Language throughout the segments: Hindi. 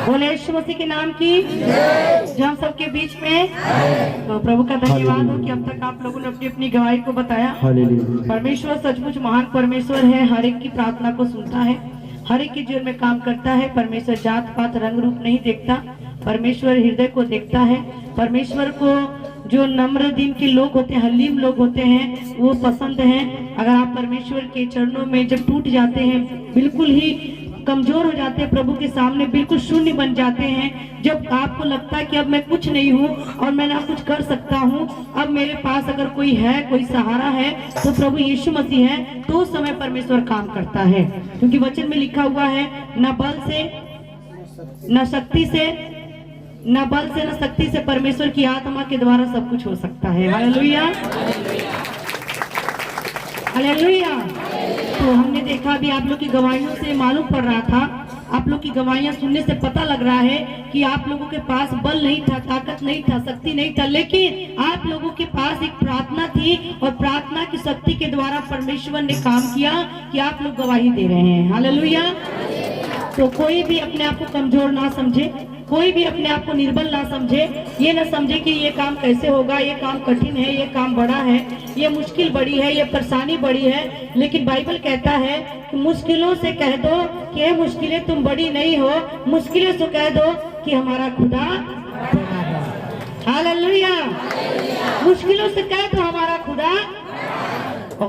बोले यीशु मसीह के नाम की जो हम सबके बीच में। तो प्रभु का धन्यवाद हो कि अब तक आप लोगों ने अपनी अपनी गवाही को बताया। परमेश्वर सचमुच महान परमेश्वर है, हर एक की प्रार्थना को सुनता है, हर एक के जीवन में काम करता है। परमेश्वर जात पात रंग रूप नहीं देखता, परमेश्वर हृदय को देखता है। परमेश्वर को जो नम्र दिन के लोग होते हैं, हलीम लोग होते हैं, वो पसंद हैं। अगर आप परमेश्वर के चरणों में जब टूट जाते हैं, बिल्कुल ही कमजोर हो जाते हैं, प्रभु के सामने बिल्कुल शून्य बन जाते हैं, जब आपको लगता है कि अब मैं कुछ नहीं हूँ और मैं ना कुछ कर सकता हूँ, अब मेरे पास अगर कोई है, कोई सहारा है तो प्रभु यीशु मसीह है, तो उस समय परमेश्वर काम करता है। क्योंकि वचन में लिखा हुआ है, न बल से न शक्ति से, न बल से न शक्ति से, परमेश्वर की आत्मा के द्वारा सब कुछ हो सकता है। Hallelujah hallelujah. तो हमने देखा भी, आप लोग की गवाहियों से मालूम पड़ रहा था, आप लोग की गवाहियां सुनने से पता लग रहा है कि आप लोगों के पास बल नहीं था, ताकत नहीं था, शक्ति नहीं था, लेकिन आप लोगों के पास एक प्रार्थना थी और प्रार्थना की शक्ति के द्वारा परमेश्वर ने काम किया कि आप लोग गवाही दे रहे हैं। हालेलुया। तो कोई भी अपने आप को कमजोर ना समझे, कोई भी अपने आप को निर्बल ना समझे, ये ना समझे कि ये काम कैसे होगा, ये काम कठिन है, ये काम बड़ा है, ये मुश्किल बड़ी है, ये परेशानी बड़ी है। लेकिन बाइबल कहता है कि मुश्किलों से कह दो कि ये मुश्किलें तुम बड़ी नहीं हो, मुश्किलों से कह दो कि हमारा खुदा बड़ा है। हालेलुया। मुश्किलों से कह दो हमारा खुदा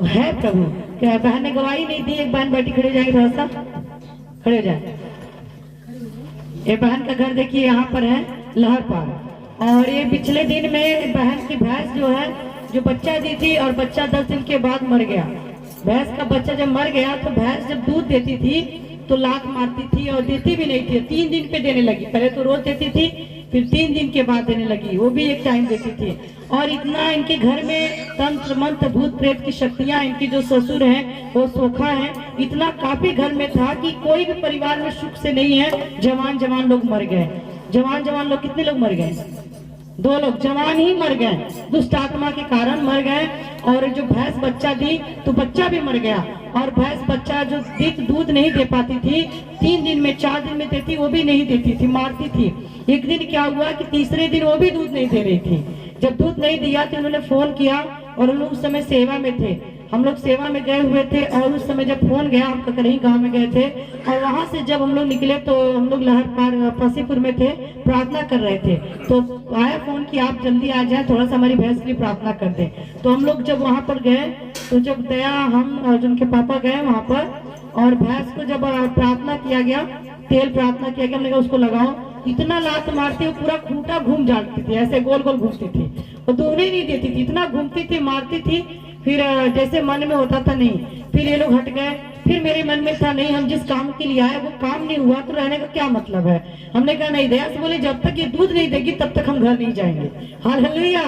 है। प्रभु क्या बहन ने गवाही नहीं दी? एक बहन बैठी, खड़े हो जाएगी, थोड़ा सा खड़े हो जाए। ये बहन का घर देखिए यहाँ पर है लहर पार, और ये पिछले दिन में बहन की भैंस जो है, जो बच्चा दी थी और बच्चा 10 दिन के बाद मर गया। भैंस का बच्चा जब मर गया तो भैंस जब दूध देती थी तो लात मारती थी और देती भी नहीं थी। 3 दिन पे देने लगी, पहले तो रोज देती थी, फिर 3 दिन के बाद देने लगी, वो भी एक टाइम देती थी। और इतना इनके घर में तंत्र मंत्र भूत प्रेत की शक्तियां, इनकी जो ससुर हैं वो सोखा है, इतना काफी घर में था कि कोई भी परिवार में सुख से नहीं है। जवान जवान लोग मर गए। जवान जवान लोग कितने लोग मर गए? 2 लोग जवान ही मर गए, दुष्ट आत्मा के कारण मर गए। और जो भैंस बच्चा दी तो बच्चा भी मर गया। और भैंस बच्चा जो दूध नहीं दे पाती थी, 3 दिन में 4 दिन में देती, वो भी नहीं देती थी, मारती थी। एक दिन क्या हुआ कि तीसरे दिन वो भी दूध नहीं दे रही थी। जब दूध नहीं दिया तो उन्होंने फोन किया, और हम लोग उस समय सेवा में थे, हम लोग सेवा में गए हुए थे। और उस समय जब फोन गया, हम ककरही गांव में गए थे, और वहां से जब हम लोग निकले तो हम लोग लहर पार फसीपुर में थे, प्रार्थना कर रहे थे। तो आया फोन कि आप जल्दी आ जाए, थोड़ा सा हमारी भैंस के लिए प्रार्थना कर दे। तो हम लोग जब वहां पर गए तो जब दया, हम अर्जुन के पापा गए वहां पर, और भैंस को जब प्रार्थना किया गया, तेल प्रार्थना किया गया, हमने कहा उसको लगाओ। इतना लात मारती, वो पूरा खूंटा घूम जाती थी, ऐसे गोल गोल घूमती थी, वो दूने नहीं देती थी, इतना घूमती थी, मारती थी। फिर जैसे मन में होता था नहीं, फिर ये लोग हट गए। फिर मेरे मन में था नहीं, हम जिस काम के लिए आए वो काम नहीं हुआ तो रहने का क्या मतलब है। हमने कहा नहीं, दया से बोले जब तक ये दूध नहीं देगी तब तक हम घर नहीं जाएंगे। हालेलुया।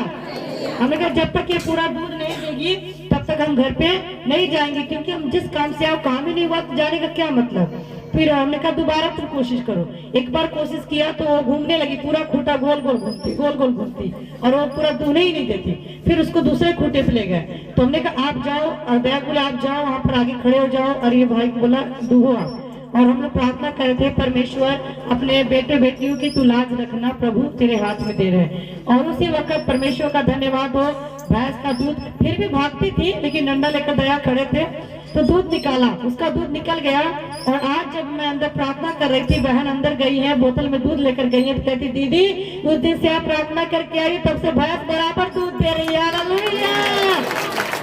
हमने कहा जब तक ये पूरा दूध नहीं देगी तब तक हम घर पे नहीं जाएंगे, क्योंकि हम जिस काम से आओ काम ही नहीं हुआ तो जाने का क्या मतलब। फिर हमने कहा दोबारा तुम कोशिश करो। एक बार कोशिश किया तो वो घूमने लगी, पूरा खूंटा गोल गोल घूमती, गोल गोल घूमती, और वो पूरा दूने ही नहीं देती। फिर उसको दूसरे खूंटे पे ले गए। तो हमने कहा आप जाओ, और दया बोले आप जाओ, वहां पर आगे खड़े हो जाओ, और ये भाई को बोला दूहो आप। और हम लोग प्रार्थना कर रहे थे, परमेश्वर अपने बेटे बेटियों की तू लाज रखना, प्रभु तेरे हाथ में दे रहे हैं। और उसी वक्त परमेश्वर का धन्यवाद हो, भैंस का दूध फिर भी भागती थी, लेकिन डंडा लेकर दया खड़े थे तो दूध निकाला, उसका दूध निकल गया। और आज जब मैं अंदर प्रार्थना कर रही थी, बहन अंदर गई है, बोतल में दूध लेकर गई है, तो कहती दीदी उस दिन से आप प्रार्थना करके आई, तब से भैंस बराबर दूध दे रही है। हालेलुया।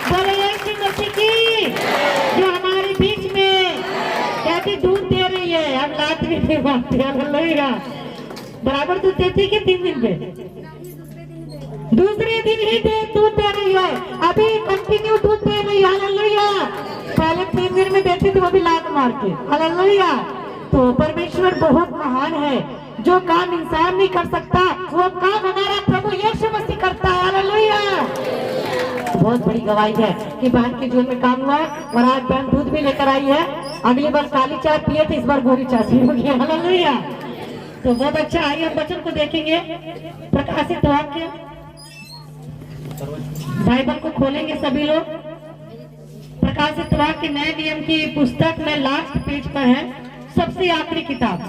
बोले यीशु मसीह की, जो हमारे बीच में कहती दूध दे रही है, हम लात भी नहीं मारते। हालेलुया। बराबर दूध देती कि 3 दिन पे? दूसरे दिन ही दूध दे रही है, अभी कंटिन्यू दूध दे रही है। हालेलुया। पहले 3 दिन में देती थी, वो भी लात मार के। हालेलुया। तो परमेश्वर बहुत महान है, जो काम इंसान नहीं कर सकता वो काम हमारा प्रभु यीशु मसीह करता है। हालेलुया। बहुत बड़ी गवाही है कि बहन के जीवन में काम हुआ, और आज बहन दूध भी लेकर आई है। अगली बार काली चाय पिए थे, इस बार गोरी चाय पियोगी। हालेलुया। तो बहुत अच्छा। आइए हम वचन को देखेंगे, प्रकाशित वाक्य बाइबल को खोलेंगे सभी लोग। प्रकाशित वाक्य नए नियम की पुस्तक में लास्ट पेज पर है, सबसे आखिरी किताब।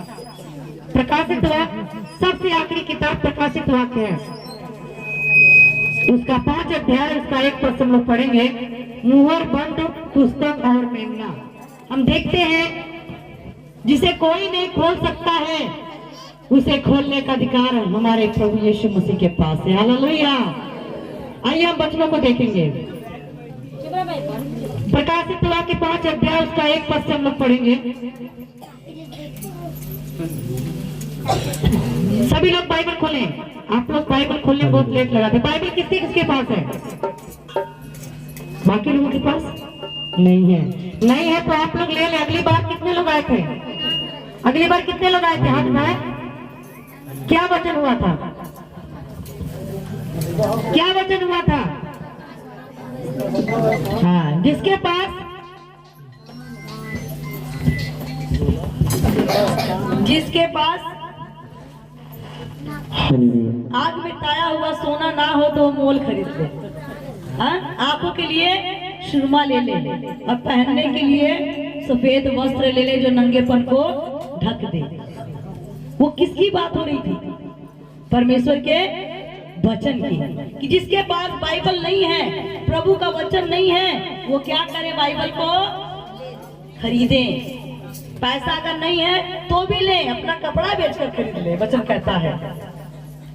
प्रकाशित वाक्य सबसे आखिरी किताब प्रकाशित वाक्य है, उसका 5 अध्याय, उसका 1 पद हम लोग पढ़ेंगे। मुहर बंद पुस्तक और मेमना। हम देखते हैं जिसे कोई नहीं खोल सकता है, उसे खोलने का अधिकार हमारे प्रभु यीशु मसीह के पास है। हालेलुया। आइए हम वचनों को देखेंगे। प्रकाशित वाक्य 5 अध्याय, उसका 1 पद से हम लोग पढ़ेंगे। सभी लोग बाइबल खोलें। आप लोग बाइबल खोलने बहुत लेट लगाते। बाइबल किसके किसके पास है? बाकी लोगों के पास नहीं है। नहीं है तो आप लोग ले लें। अगली बार कितने लोग आए थे? अगली बार कितने लोग आए थे? हाथ में क्या वचन हुआ था? क्या वचन हुआ था? हाँ, जिसके पास आग में ताया हुआ सोना ना हो तो मोल खरीद ले। आंखों के लिए सुरमा ले ले और पहनने के लिए सफेद वस्त्र ले ले जो नंगेपन को ढक दे। वो किसकी बात हो रही थी? परमेश्वर के वचन की, कि जिसके पास बाइबल नहीं है, प्रभु का वचन नहीं है, वो क्या करे? बाइबल को खरीदे। पैसा अगर नहीं है तो भी ले, अपना कपड़ा बेचकर खरीद ले। वचन कहता है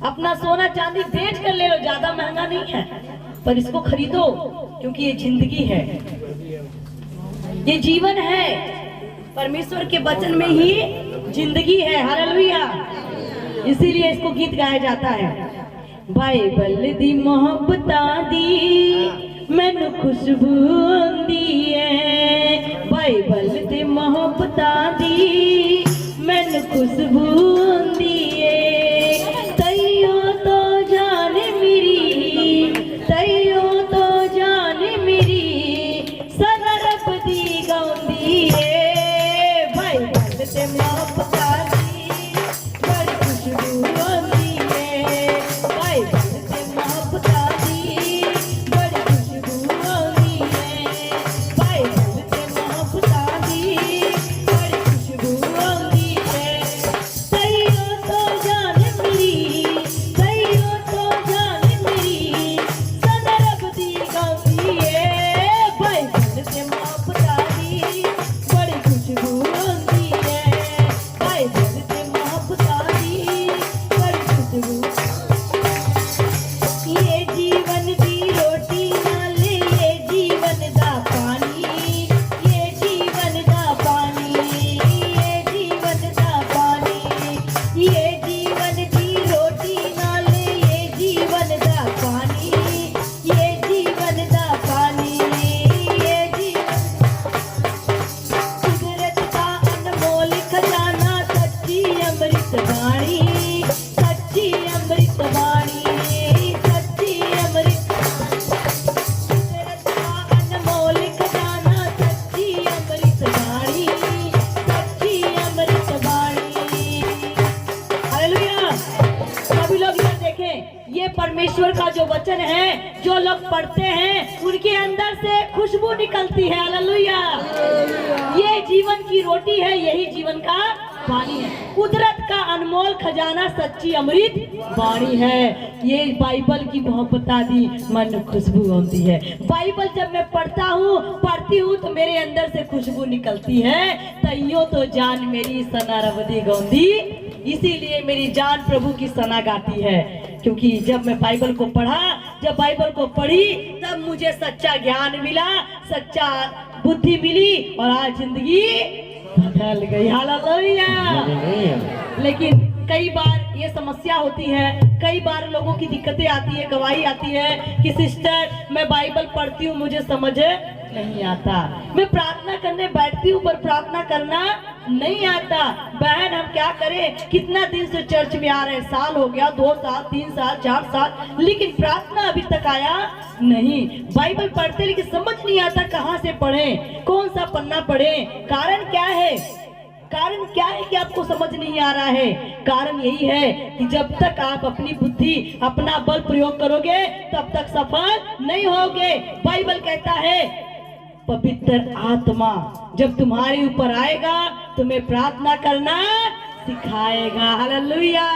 अपना सोना चांदी बेच कर ले लो, ज्यादा महंगा नहीं है, पर इसको खरीदो, क्योंकि ये जिंदगी है, ये जीवन है। परमेश्वर के वचन में ही जिंदगी है। हालेलुया। इसीलिए इसको गीत गाया जाता है। बाइबल दी मोहब्बता दी मैनू खुशबू आंदी है। बाइबल दी मोहब्बता दी मैनू खुशबू आंदी है। तैयो तो जान मेरी, तैयो तो जान मेरी, सदा रब दी गाउंदी है। बाइबल ते मोहब्बता दी बड़ी खुशबू आंदी है। बाइबल ते मोहब्बता दी बड़ी खुशबू आंदी है। बाइबल ते मोहब्बता दी बड़ी खुशबू आंदी है। तैयो तो जान मेरी, तैयो तो जान मेरी, सदा रब दी गाउंदी है। बाइबल ते मोहब्बता दी बड़ी खुशबू आंदी है। बाइबल ते मोहब्बता दी बड़ी खुशबू। ये जीवन दी रोटी नाले ये जीवन दा पानी, ये जीवन दा पानी, ये जीवन दा पानी। ये जीवन दी रोटी नाले ये जीवन दा पानी, ये जीवन दा पानी। ये जीवन कुदरत का अनमोल खजाना, सच्ची अमृत वाणी, सच्ची अमृत वाणी, सच्ची अमृत। कुदरत का अनमोल खजाना, सच्ची अमृत वाणी, सच्ची अमृत वाणी। हालेलुया। सभी लोग इधर देखें। ये परमेश्वर का जो वचन है, जो लोग पढ़ते हैं उनके अंदर से खुशबू निकलती है। हालेलुया। ये जीवन की रोटी है, यही जीवन का पानी है। कुदरत का अनमोल खजाना, सच्ची अमृत वाणी है। ये बाइबल की मोहब्बता दी मन खुशबू होती है। बाइबल जब मैं पढ़ती हूँ तो मेरे अंदर से खुशबू निकलती है। तैयो तो जान मेरी सना रवदी गौंदी। इसीलिए मेरी जान प्रभु की सना गाती है, क्योंकि जब मैं बाइबल को पढ़ा, जब बाइबल को पढ़ी, तब मुझे सच्चा ज्ञान मिला, सच्चा बुद्धि मिली और आज जिंदगी बदल गई। हालेलुया। लेकिन कई बार ये समस्या होती है, कई बार लोगों की दिक्कतें आती है, गवाही आती है कि सिस्टर मैं बाइबल पढ़ती हूँ, मुझे समझ नहीं आता। मैं प्रार्थना करने बैठती हूँ पर प्रार्थना करना नहीं आता। बहन हम क्या करें? कितना दिन से चर्च में आ रहे हैं, साल हो गया, 2 साल 3 साल 4 साल, लेकिन प्रार्थना अभी तक आया नहीं। बाइबल पढ़ते लेकिन समझ नहीं आता कहाँ से पढ़ें, कौन सा पन्ना पढ़ें। कारण क्या है? कारण क्या है कि आपको समझ नहीं आ रहा है? कारण यही है कि जब तक आप अपनी बुद्धि, अपना बल प्रयोग करोगे तब तक सफल नहीं होगे। बाइबल कहता है पवित्र आत्मा जब तुम्हारे ऊपर आएगा तुम्हें प्रार्थना करना सिखाएगा। हालेलुया।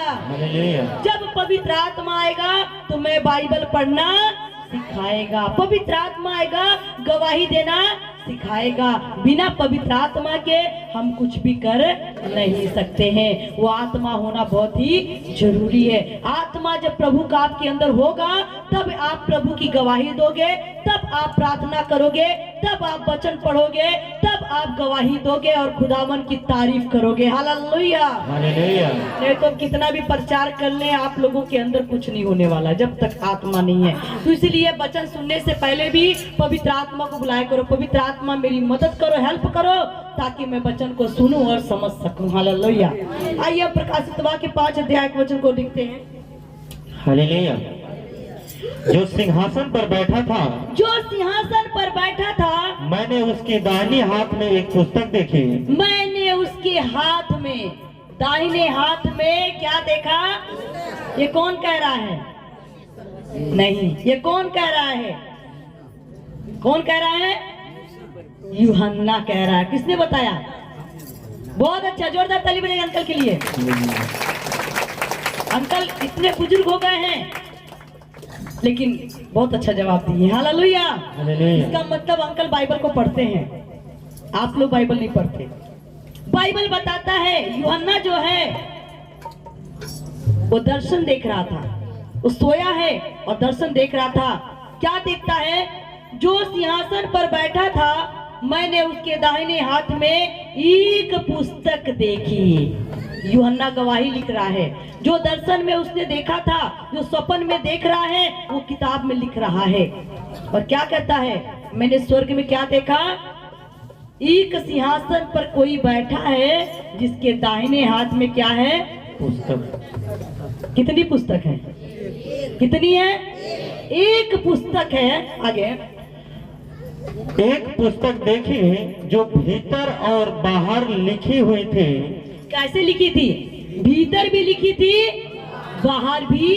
जब पवित्र आत्मा आएगा तो मैं बाइबल पढ़ना सिखाएगा। पवित्र आत्मा आएगा गवाही देना सिखाएगा। बिना पवित्र आत्मा के हम कुछ भी कर नहीं सकते हैं। वो आत्मा होना बहुत ही जरूरी है। आत्मा जब प्रभु का आपके अंदर होगा तब आप प्रभु की गवाही दोगे, तब आप प्रार्थना करोगे, तब आप वचन पढ़ोगे, तब आप गवाही दोगे और खुदावन की तारीफ करोगे। हालेलुया। नहीं तो कितना भी प्रचार कर ले आप लोगों के अंदर कुछ नहीं होने वाला जब तक आत्मा नहीं है। तो इसलिए वचन सुनने से पहले भी पवित्र आत्मा को बुलाया करो। पवित्र आत्मा मेरी मदद करो, हेल्प करो, ताकि मैं वचन को सुनूं और समझ सकूं। हालेलुया। आइए प्रकाशित वाक्य 5 अध्याय के वचन को देखते हैं। हालेलुया। जो सिंहासन पर बैठा था, जो सिंहासन पर बैठा था, मैंने उसके दाहिने हाथ में एक पुस्तक देखी। मैंने उसके हाथ में, दाहिने हाथ में क्या देखा? ये कौन कह रहा है? नहीं, ये कौन कह रहा है? कौन कह रहा है? यूहन्ना कह रहा है। किसने बताया? बहुत अच्छा, जोरदार ताली बजाइए अंकल के लिए। अंकल इतने बुजुर्ग हो गए हैं लेकिन बहुत अच्छा जवाब दिए। हालेलुया। इसका मतलब अंकल बाइबल को पढ़ते हैं, आप लोग बाइबल नहीं पढ़ते। बाइबल बताता है यूहन्ना जो है वो दर्शन देख रहा था। वो सोया है और दर्शन देख रहा था। क्या देखता है? जो सिंहासन पर बैठा था मैंने उसके दाहिने हाथ में एक पुस्तक देखी। यूहन्ना गवाही लिख रहा है। जो दर्शन में उसने देखा था, जो स्वप्न में देख रहा है, वो किताब में लिख रहा है। और क्या कहता है? मैंने स्वर्ग में क्या देखा? एक सिंहासन पर कोई बैठा है जिसके दाहिने हाथ में क्या है? पुस्तक। कितनी पुस्तक है? कितनी है? एक पुस्तक है। आगे, एक पुस्तक देखी जो भीतर और बाहर लिखी हुई थी। कैसे लिखी थी? भीतर भी लिखी थी, बाहर भी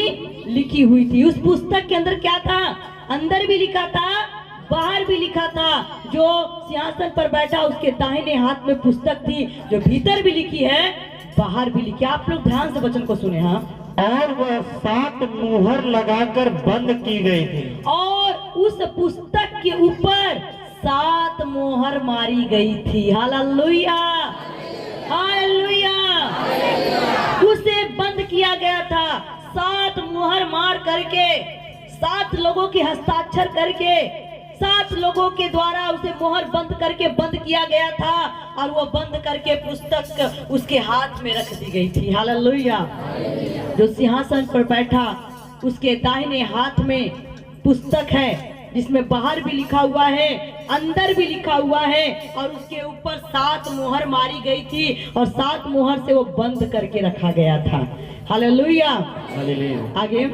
लिखी हुई थी। उस पुस्तक के अंदर क्या था? अंदर भी लिखा था, बाहर भी लिखा था। जो सिंहासन पर बैठा उसके दाहिने हाथ में पुस्तक थी, जो भीतर भी लिखी है, बाहर भी लिखी। आप लोग ध्यान से वचन को सुने। हाँ, और वह 7 मुहर लगाकर बंद की गई थी। और उस पुस्तक के ऊपर 7 मोहर मारी गई थी। हालेलुया। हालेलुया। उसे बंद किया गया था 7 मुहर मार करके, 7 लोगों के हस्ताक्षर करके, 7 लोगों के द्वारा उसे मोहर बंद करके बंद किया गया था। और वो बंद करके पुस्तक उसके हाथ में रख दी गई थी। हालेलुया। जो सिंहासन पर बैठा उसके दाहिने हाथ में पुस्तक है जिसमें बाहर भी लिखा हुआ है, अंदर भी लिखा हुआ है। और उसके ऊपर 7 मोहर मारी गई थी और 7 मोहर से वो बंद करके रखा गया था। हालेलुया। आगे,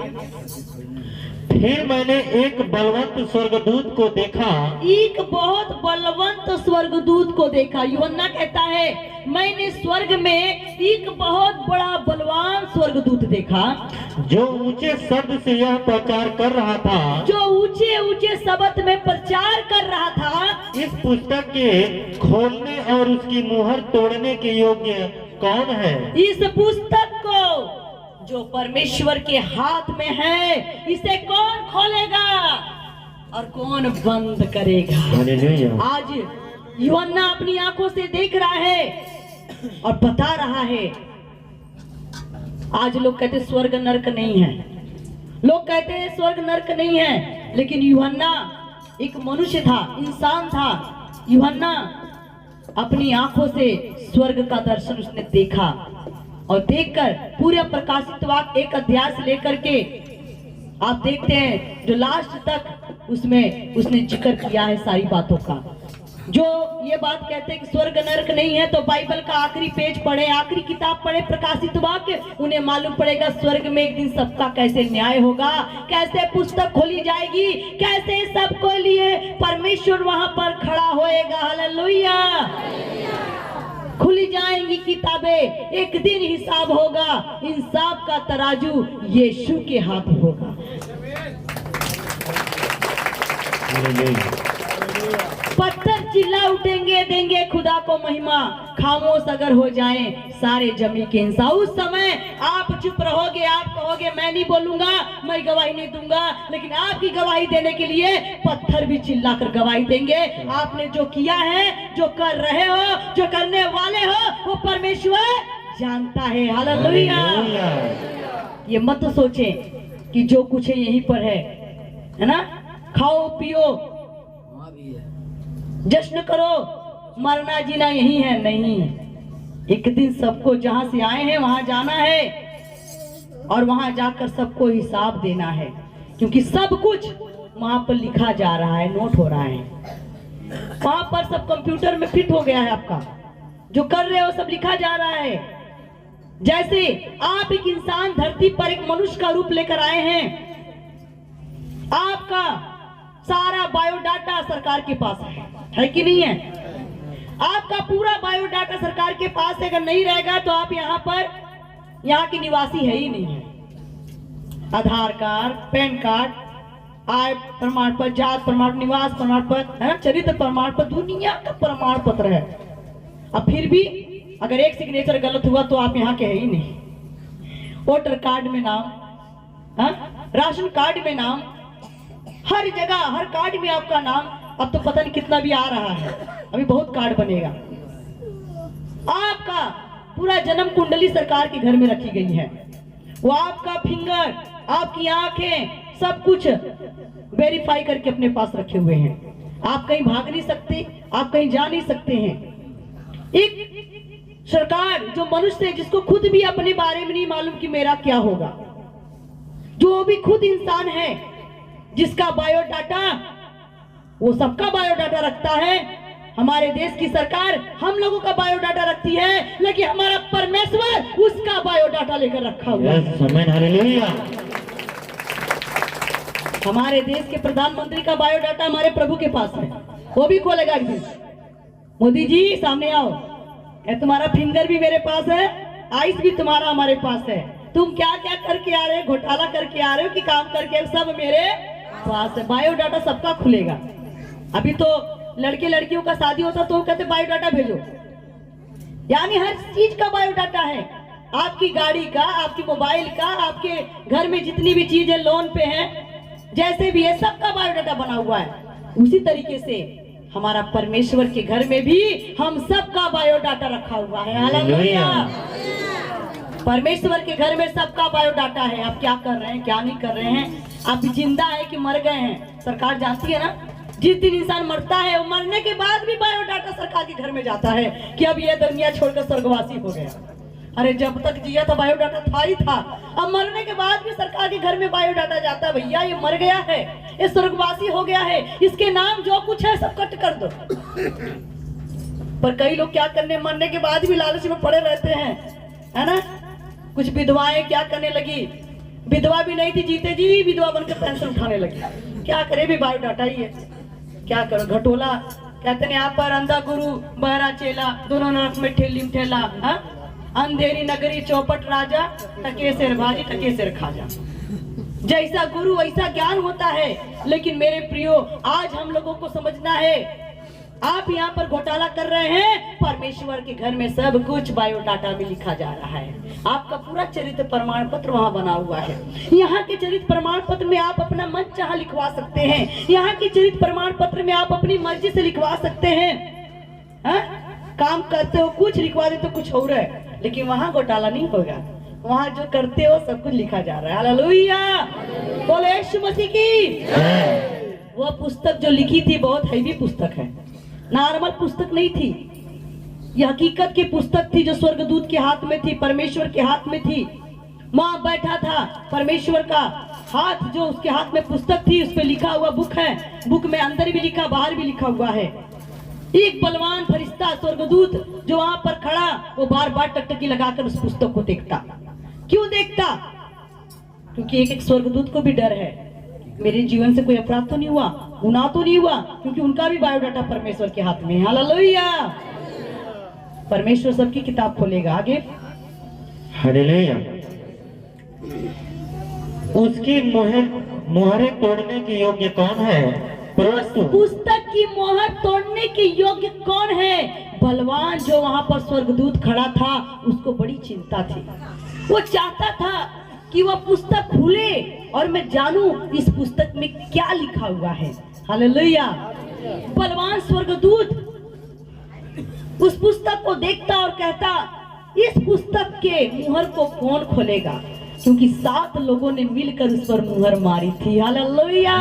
फिर मैंने एक बलवंत स्वर्गदूत को देखा। एक बहुत बलवंत स्वर्गदूत को देखा। यूहन्ना कहता है मैंने स्वर्ग में एक बहुत बड़ा बलवान स्वर्गदूत देखा, जो ऊंचे शब्द से यह प्रचार कर रहा था, जो ऊंचे ऊंचे शब्द में प्रचार कर रहा था, इस पुस्तक के खोलने और उसकी मुहर तोड़ने के योग्य कौन है? इस पुस्तक को जो परमेश्वर के हाथ में है, इसे कौन खोलेगा और कौन बंद करेगा? आज यूहन्ना अपनी आंखों से देख रहा है और बता रहा है। आज लोग कहते स्वर्ग नरक नहीं है, लोग कहते हैं स्वर्ग नरक नहीं है, लेकिन यूहन्ना एक मनुष्य था, इंसान था। यूहन्ना अपनी आंखों से स्वर्ग का दर्शन उसने देखा और देखकर पूरे प्रकाशित वाक्य 1 अध्याय से लेकर के आप देखते हैं जो लास्ट तक उसमें उसने जिक्र किया है सारी बातों का। जो ये बात कहते हैं कि स्वर्ग नरक नहीं है, तो बाइबल का आखिरी पेज पढ़े, आखिरी किताब पढ़े प्रकाशित वाक्य, उन्हें मालूम पड़ेगा स्वर्ग में एक दिन सबका कैसे न्याय होगा, कैसे पुस्तक खोली जाएगी, कैसे सबको लिए परमेश्वर वहां पर खड़ा होएगा। हालेलुया। खुली जाएंगी किताबें, एक दिन हिसाब होगा, इंसाफ का तराजू यीशु के हाथ होगा। पत्थर चिल्ला उठेंगे, देंगे खुदा को महिमा, खामोश अगर हो जाएं सारे जमी के इंसान। उस समय आप चुप रहोगे, आप कहोगे मैं नहीं बोलूंगा, मैं गवाही नहीं दूंगा, लेकिन आपकी गवाही देने के लिए पत्थर भी चिल्ला कर गवाही देंगे। आपने जो किया है, जो कर रहे हो, जो करने वाले हो, वो परमेश्वर जानता है। हालेलुया। ये मत सोचें कि जो कुछ है यहीं पर है ना, खाओ पियो जश्न करो, मरना जीना यही है, नहीं। एक दिन सबको जहां से आए हैं वहां जाना है और वहां जाकर सबको हिसाब देना है, क्योंकि सब कुछ वहां पर लिखा जा रहा है, नोट हो रहा है। वहां पर सब कंप्यूटर में फिट हो गया है, आपका जो कर रहे हो सब लिखा जा रहा है। जैसे आप एक इंसान धरती पर एक मनुष्य का रूप लेकर आए हैं, आपका सारा बायोडाटा सरकार के पास है कि नहीं है? आपका पूरा बायोडाटा सरकार के पास है। अगर नहीं रहेगा तो आप यहाँ पर यहाँ के निवासी है ही नहीं है। आधार कार्ड, पैन कार्ड, आय प्रमाण पत्र, जात प्रमाण, निवास प्रमाण पत्र है, चरित्र प्रमाण पत्र, दुनिया का प्रमाण पत्र है। अब फिर भी अगर एक सिग्नेचर गलत हुआ तो आप यहाँ के है ही नहीं। वोटर कार्ड में नाम, राशन कार्ड में नाम, हर जगह हर कार्ड में आपका नाम। अब तो पता नहीं कितना भी आ रहा है, अभी बहुत कार्ड बनेगा। आपका पूरा जन्म कुंडली सरकार के घर में रखी गई है। वो आपका फिंगर, आपकी आंखें, सब कुछ वेरीफाई करके अपने पास रखे हुए हैं। आप कहीं भाग नहीं सकते, आप कहीं जा नहीं सकते हैं। एक सरकार जो मनुष्य है, जिसको खुद भी अपने बारे में नहीं मालूम कि मेरा क्या होगा, जो भी खुद इंसान है, जिसका बायोडाटा वो सबका बायोडाटा रखता है। हमारे देश की सरकार हम लोगों का बायोडाटा रखती है, लेकिन हमारा परमेश्वर उसका बायोडाटा लेकर रखा हुआ है। हमारे देश के प्रधानमंत्री का बायोडाटा हमारे प्रभु के पास है, वो भी खोलेगा एक दिन। मोदी जी सामने आओ, तुम्हारा फिंगर भी मेरे पास है, आइस भी तुम्हारा हमारे पास है, तुम क्या क्या करके आ रहे हो, घोटाला करके आ रहे हो कि काम करके, सब मेरे पास है। बायोडाटा सबका खुलेगा। अभी तो लड़के लड़कियों का शादी होता तो कहते बायोडाटा भेजो, यानी हर चीज का बायोडाटा है। आपकी गाड़ी का, आपकी मोबाइल का, आपके घर में जितनी भी चीजें लोन पे है, जैसे भी है, सबका बायोडाटा बना हुआ है। उसी तरीके से हमारा परमेश्वर के घर में भी हम सबका बायोडाटा रखा हुआ है। हालेलुया। परमेश्वर के घर में सबका बायोडाटा है। आप क्या कर रहे हैं, क्या नहीं कर रहे हैं, आप जिंदा है कि मर गए हैं, सरकार जानती है ना। जिस दिन इंसान मरता है, वो मरने के बाद भी बायोडाटा सरकार के घर में जाता है कि अब ये दुनिया छोड़कर स्वर्गवासी हो गया। अरे जब तक जिया था बायोडाटा था ही था, अब मरने के बाद भी सरकार के घर में बायोडाटा जाता है, भैया ये मर गया है, ये स्वर्गवासी हो गया है, इसके नाम जो कुछ है सब कट कर दो। पर कई लोग क्या करने, मरने के बाद भी लालच में पड़े रहते हैं, है ना। कुछ विधवाएं क्या करने लगी, विधवा भी नहीं थी जीते जी, विधवा बनकर पेंशन उठाने लगी। क्या करे, भी बायोडाटा ही है, क्या करो। घटोला कहते हैं यहाँ पर, अंधा गुरु बहरा चेला, दोनों नरक में ठेली ठेला, अंधेरी नगरी चौपट राजा, टके सिर भाजी टके सिर खाजा। जैसा गुरु वैसा ज्ञान होता है। लेकिन मेरे प्रियो, आज हम लोगों को समझना है, आप यहाँ पर घोटाला कर रहे हैं, परमेश्वर के घर में सब कुछ बायोडाटा में लिखा जा रहा है। आपका पूरा चरित्र प्रमाण पत्र वहाँ बना हुआ है। यहाँ के चरित्र प्रमाण पत्र में आप अपना मन चाह लिखवा सकते हैं। यहाँ के चरित्र प्रमाण पत्र में आप अपनी मर्जी से लिखवा सकते हैं। काम करते हो कुछ, लिखवा देते हो कुछ और है, लेकिन वहाँ घोटाला नहीं होगा। वहाँ जो करते हो सब कुछ लिखा जा रहा है। हालेलुया, बोले यीशु मसीह की। वो पुस्तक जो लिखी थी बहुत हैवी पुस्तक है, नॉर्मल पुस्तक नहीं थी। यह हकीकत की पुस्तक थी जो स्वर्गदूत के हाथ में थी, परमेश्वर के हाथ में थी। वहां बैठा था परमेश्वर का हाथ, जो उसके हाथ में पुस्तक थी, उस पे लिखा हुआ बुक है। बुक में अंदर भी लिखा, बाहर भी लिखा हुआ है। एक बलवान फरिश्ता स्वर्गदूत जो वहां पर खड़ा, वो बार बार टकटकी लगाकर उस पुस्तक को देखता। क्यों देखता? क्योंकि एक एक स्वर्गदूत को भी डर है, मेरे जीवन से कोई अपराध तो नहीं हुआ, गुनाह तो नहीं हुआ, क्योंकि उनका भी बायोडाटा परमेश्वर के हाथ में है। हालेलुया। परमेश्वर सबकी किताब खोलेगा। आगे हालेलुया। उसकी मोहरें तोड़ने के योग्य कौन है? परंतु पुस्तक की मोहर तोड़ने के योग्य कौन है? बलवान जो वहां पर स्वर्गदूत खड़ा था, उसको बड़ी चिंता थी। वो चाहता था कि वह पुस्तक खुले और मैं जानूं इस पुस्तक में क्या लिखा हुआ है। हालेलुया। बलवान स्वर्गदूत उस पुस्तक को देखता और कहता, इस पुस्तक के मुहर को कौन खोलेगा? क्योंकि 7 लोगों ने मिलकर उस पर मुहर मारी थी। Hallelujah,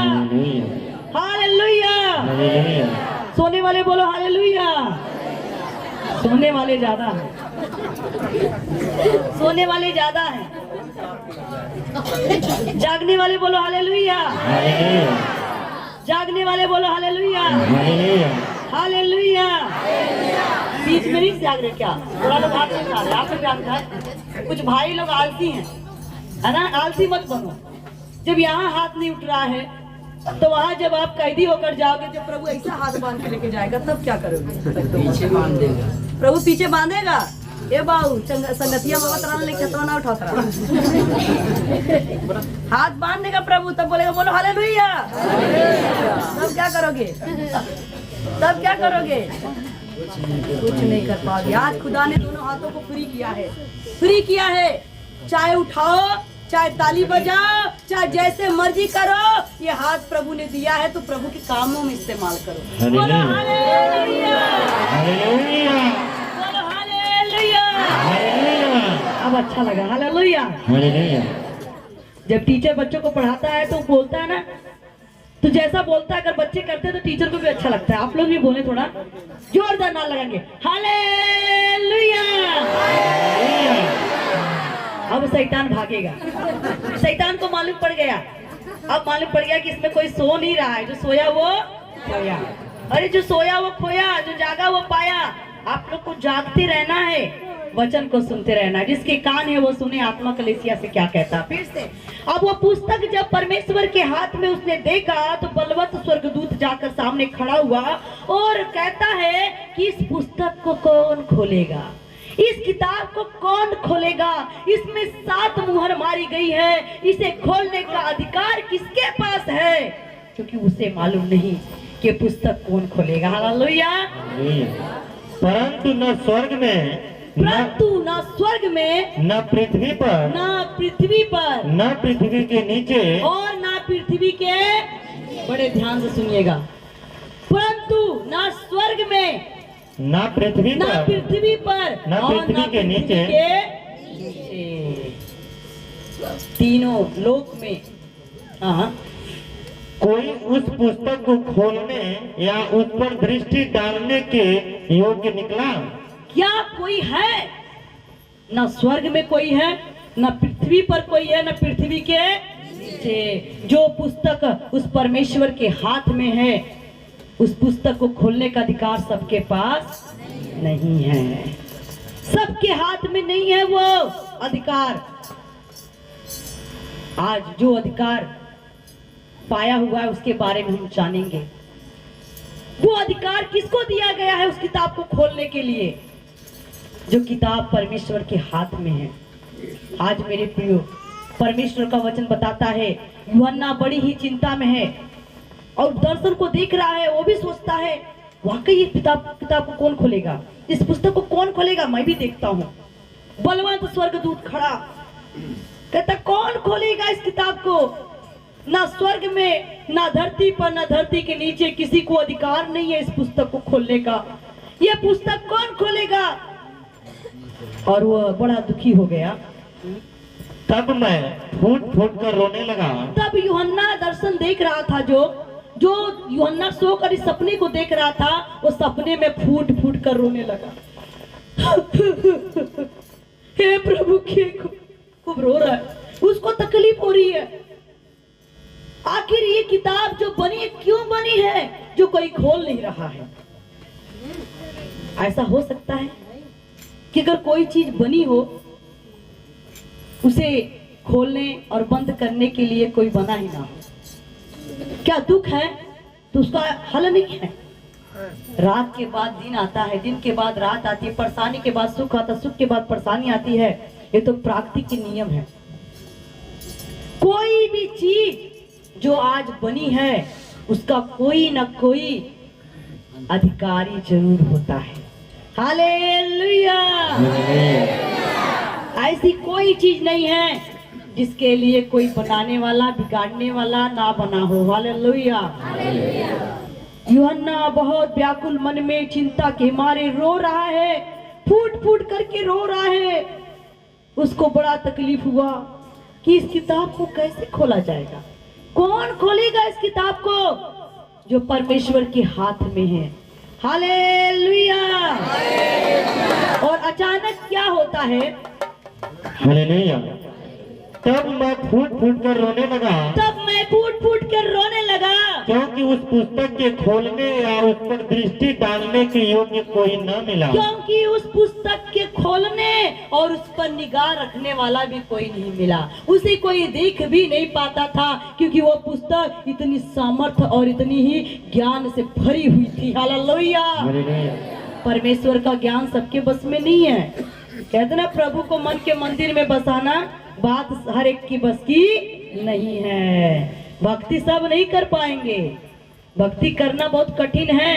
hallelujah. सोने वाले बोलो हालेलुया। सोने वाले ज्यादा है, सोने वाले ज्यादा है। जागने वाले बोलो हालेलुया, जागने वाले बोलो हालेलुया, हालेलुया। बीच में नहीं जाग रहे क्या? थोड़ा लोग हाथ नहीं उठा रहे, आप लोग जाग रहे। कुछ भाई लोग आलसी हैं, है ना? आलसी मत बनो। जब यहाँ हाथ नहीं उठ रहा है तो वहाँ जब आप कैदी होकर जाओगे, जब प्रभु ऐसा हाथ बांध के लेके जाएगा तब क्या करोगे? पीछे बांध देगा प्रभु, पीछे बांधेगा। ए बाबू संगतिया बाबा तरान लेके तो ना उठा रहा हाथ बांध देगा प्रभु, तब बोलेगा बोलो हालेलुया। तब क्या करोगे? तब क्या करोगे? कुछ नहीं कर पाओगे। आज खुदा ने दोनों हाथों को फ्री किया है, फ्री किया है। चाहे उठाओ, चाहे ताली बजाओ, चाहे जैसे मर्जी करो, ये हाथ प्रभु ने दिया है तो प्रभु के कामों में इस्तेमाल करो। बोलो हालेलुया, हालेलुया, बोलो हालेलुया। हालेलुया, अब अच्छा लगा, हालेलुया। हालेलुया। जब टीचर बच्चों को पढ़ाता है तो बोलता है ना, तो जैसा बोलता है अगर बच्चे करते हैं तो टीचर को भी अच्छा लगता है। आप लोग भी बोले, थोड़ा जोरदार ना लगाएंगे, हालेलुया। अब शैतान भागेगा। शैतान को मालूम पड़ गया, अब मालूम पड़ गया कि इसमें कोई सो नहीं रहा है। जो सोया वो खोया, अरे जो सोया वो खोया, जो जागा वो पाया। आप लोग को जागते रहना है, वचन को सुनते रहना है। जिसके कान है वो सुने आत्मा कलीसिया से क्या कहता। फिर से अब वो पुस्तक जब परमेश्वर के हाथ में उसने देखा तो बलवंत स्वर्गदूत जाकर सामने खड़ा हुआ और कहता है कि इस पुस्तक को कौन खोलेगा? इस किताब को कौन खोलेगा? इसमें 7 मुहर मारी गई है, इसे खोलने का अधिकार किसके पास है? क्योंकि उसे मालूम नहीं कि पुस्तक कौन खोलेगा। हालेलुया। परंतु न स्वर्ग में, परंतु न स्वर्ग में, न पृथ्वी पर, न पृथ्वी पर, न पृथ्वी के नीचे, और न पृथ्वी के, बड़े ध्यान से सुनिएगा, परंतु न स्वर्ग में, न पृथ्वी न पर, पृथ्वी पर, न और पृथ्वी के नीचे, तीनों लोक में हाँ कोई उस पुस्तक को खोलने या उस पर दृष्टि डालने के योग्य निकला। क्या कोई है? न स्वर्ग में कोई है, न पृथ्वी पर कोई है, न पृथ्वी के नीचे। जो पुस्तक उस परमेश्वर के हाथ में है, उस पुस्तक को खोलने का अधिकार सबके पास नहीं है। सबके हाथ में नहीं है वो अधिकार। आज जो अधिकार पाया हुआ है उसके बारे में हम जानेंगे। वो अधिकार किसको दिया गया है उस किताब को खोलने के लिए? जो किताब परमेश्वर के हाथ में है। आज मेरे प्रियो, परमेश्वर का वचन बताता है यूहन्ना बड़ी ही चिंता में है और दर्शन को देख रहा है। वो भी सोचता है वाकई ये किताब को कौन खोलेगा? इस पुस्तक को कौन खोलेगा? मैं भी देखता हूँ। बलवंत स्वर्गदूत खड़ा कहता कौन खोलेगा इस किताब को? ना स्वर्ग में, ना धरती पर, ना धरती के नीचे किसी को अधिकार नहीं है इस पुस्तक को खोलने का। ये पुस्तक कौन खोलेगा? और वो बड़ा दुखी हो गया। तब मैं फूट फूट कर रोने लगा। तब यूहन्ना दर्शन देख रहा था। जो यूहन्ना सोकर इस सपने को देख रहा था, वो सपने में फूट फूट कर रोने लगा। हे प्रभु, खूब रो रहा है, उसको तकलीफ हो रही है। आखिर ये किताब जो बनी क्यों बनी है जो कोई खोल नहीं रहा है? ऐसा हो सकता है कि अगर कोई चीज बनी हो उसे खोलने और बंद करने के लिए कोई बना ही ना हो। क्या दुख है तो उसका हल नहीं है। रात के बाद दिन आता है, दिन के बाद रात आती है, परेशानी के बाद सुख आता है, सुख के बाद परेशानी आती है। ये तो प्राकृतिक के नियम है। कोई भी चीज जो आज बनी है उसका कोई न कोई अधिकारी जरूर होता है। हालेलुया। ऐसी कोई चीज नहीं है जिसके लिए कोई बनाने वाला बिगाड़ने वाला ना बना हो। हालेलुया। यूहन्ना बहुत व्याकुल मन में चिंता के मारे रो रहा है, फूट फूट करके रो रहा है। उसको बड़ा तकलीफ हुआ कि इस किताब को कैसे खोला जाएगा, कौन खोलेगा इस किताब को जो परमेश्वर के हाथ में है। हालेलुया। और अचानक क्या होता है, हालेलुया। तब मैं फूट फूट कर रोने लगा, रोने लगा, क्योंकि उस पुस्तक के खोलने या उस पर दृष्टि डालने के योग्य कोई न मिला। क्योंकि उस पुस्तक के खोलने और उस पर निगाह रखने वाला भी कोई नहीं मिला। उसे कोई देख भी नहीं पाता था, क्योंकि वो पुस्तक इतनी सामर्थ और इतनी ही ज्ञान से भरी हुई थी। हालेलुया। परमेश्वर का ज्ञान सबके बस में नहीं है। कहते ना, प्रभु को मन के मंदिर में बसाना बात हर एक की बस की नहीं है। भक्ति सब नहीं कर पाएंगे, भक्ति करना बहुत कठिन है।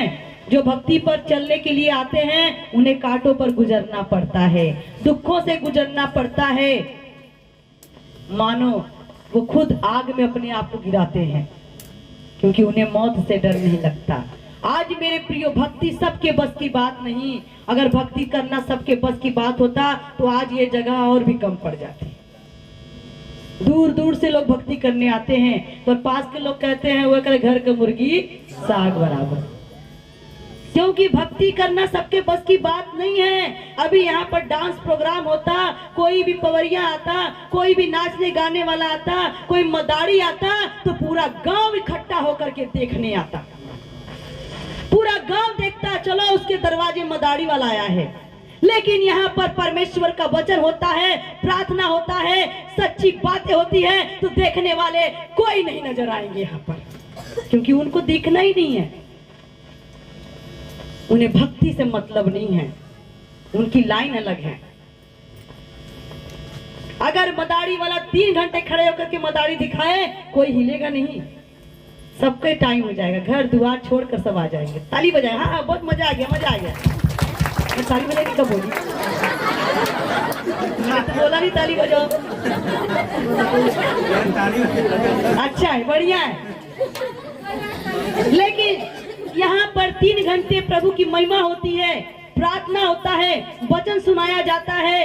जो भक्ति पर चलने के लिए आते हैं उन्हें कांटों पर गुजरना पड़ता है, दुखों से गुजरना पड़ता है। मानो वो खुद आग में अपने आप को गिराते हैं, क्योंकि उन्हें मौत से डर नहीं लगता। आज मेरे प्रियो, भक्ति सबके बस की बात नहीं। अगर भक्ति करना सबके बस की बात होता तो आज ये जगह और भी कम पड़ जाती। दूर दूर से लोग भक्ति करने आते हैं, पर पास के लोग कहते हैं वो करे घर का मुर्गी साग बराबर। क्योंकि भक्ति करना सबके बस की बात नहीं है। अभी यहाँ पर डांस प्रोग्राम होता, कोई भी पवरिया आता, कोई भी नाचने गाने वाला आता, कोई मदारी आता, तो पूरा गांव इकट्ठा होकर के देखने आता। पूरा गांव देखता, चलो उसके दरवाजे मदारी वाला आया है। लेकिन यहाँ पर परमेश्वर का वचन होता है, प्रार्थना होता है, सच्ची बातें होती है, तो देखने वाले कोई नहीं नजर आएंगे यहाँ पर, क्योंकि उनको दिखना ही नहीं है। उन्हें भक्ति से मतलब नहीं है, उनकी लाइन अलग है। अगर मदारी वाला 3 घंटे खड़े होकर के मदारी दिखाए, कोई हिलेगा नहीं, सबके टाइम हो जाएगा, घर द्वार छोड़कर सब आ जाएंगे, ताली बजाए। हाँ, बहुत मजा आ गया, मजा आ गया। ताली बजाएगी कब बोली? तो बोला नहीं ताली बजाओ। अच्छा है, बढ़िया है। लेकिन यहाँ पर 3 घंटे प्रभु की महिमा होती है, प्रार्थना होता है, वचन सुनाया जाता है,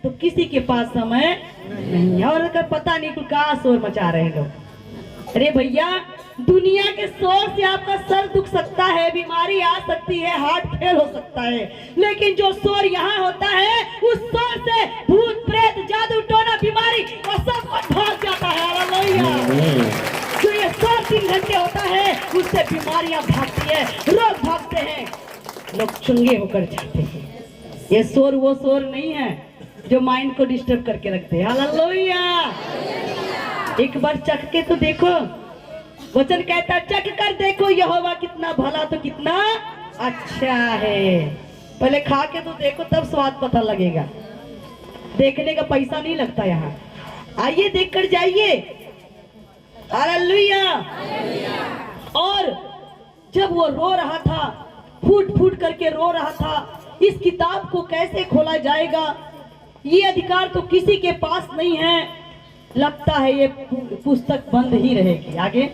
तो किसी के पास समय नहीं है। और अगर पता नहीं कुछ कहाँ शोर मचा रहे लोग। अरे भैया, दुनिया के शोर से आपका सर दुख सकता है, बीमारी आ सकती है, हार्ट फेल हो सकता है, लेकिन जो शोर यहाँ होता है, उस शोर से भूत प्रेत जादू टोना बीमारी और सब कुछ भाग जाता है। हालेलुया। जो ये शोर 3 घंटे होता है, उससे बीमारियां भागती है, रोग भागते हैं, लोग चंगे होकर जाते हैं। ये शोर वो शोर नहीं है जो माइंड को डिस्टर्ब करके रखते हैं। हालेलुया। एक बार चख के तो देखो, वचन कहता चख कर देखो यहोवा कितना भला तो कितना अच्छा है। पहले खा के तो देखो, तब स्वाद पता लगेगा। देखने का पैसा नहीं लगता यहाँ, आइए देख कर जाइए। हालेलुया। और जब वो रो रहा था, फूट फूट करके रो रहा था, इस किताब को कैसे खोला जाएगा, ये अधिकार तो किसी के पास नहीं है, लगता है ये पुस्तक बंद ही रहेगी। आगे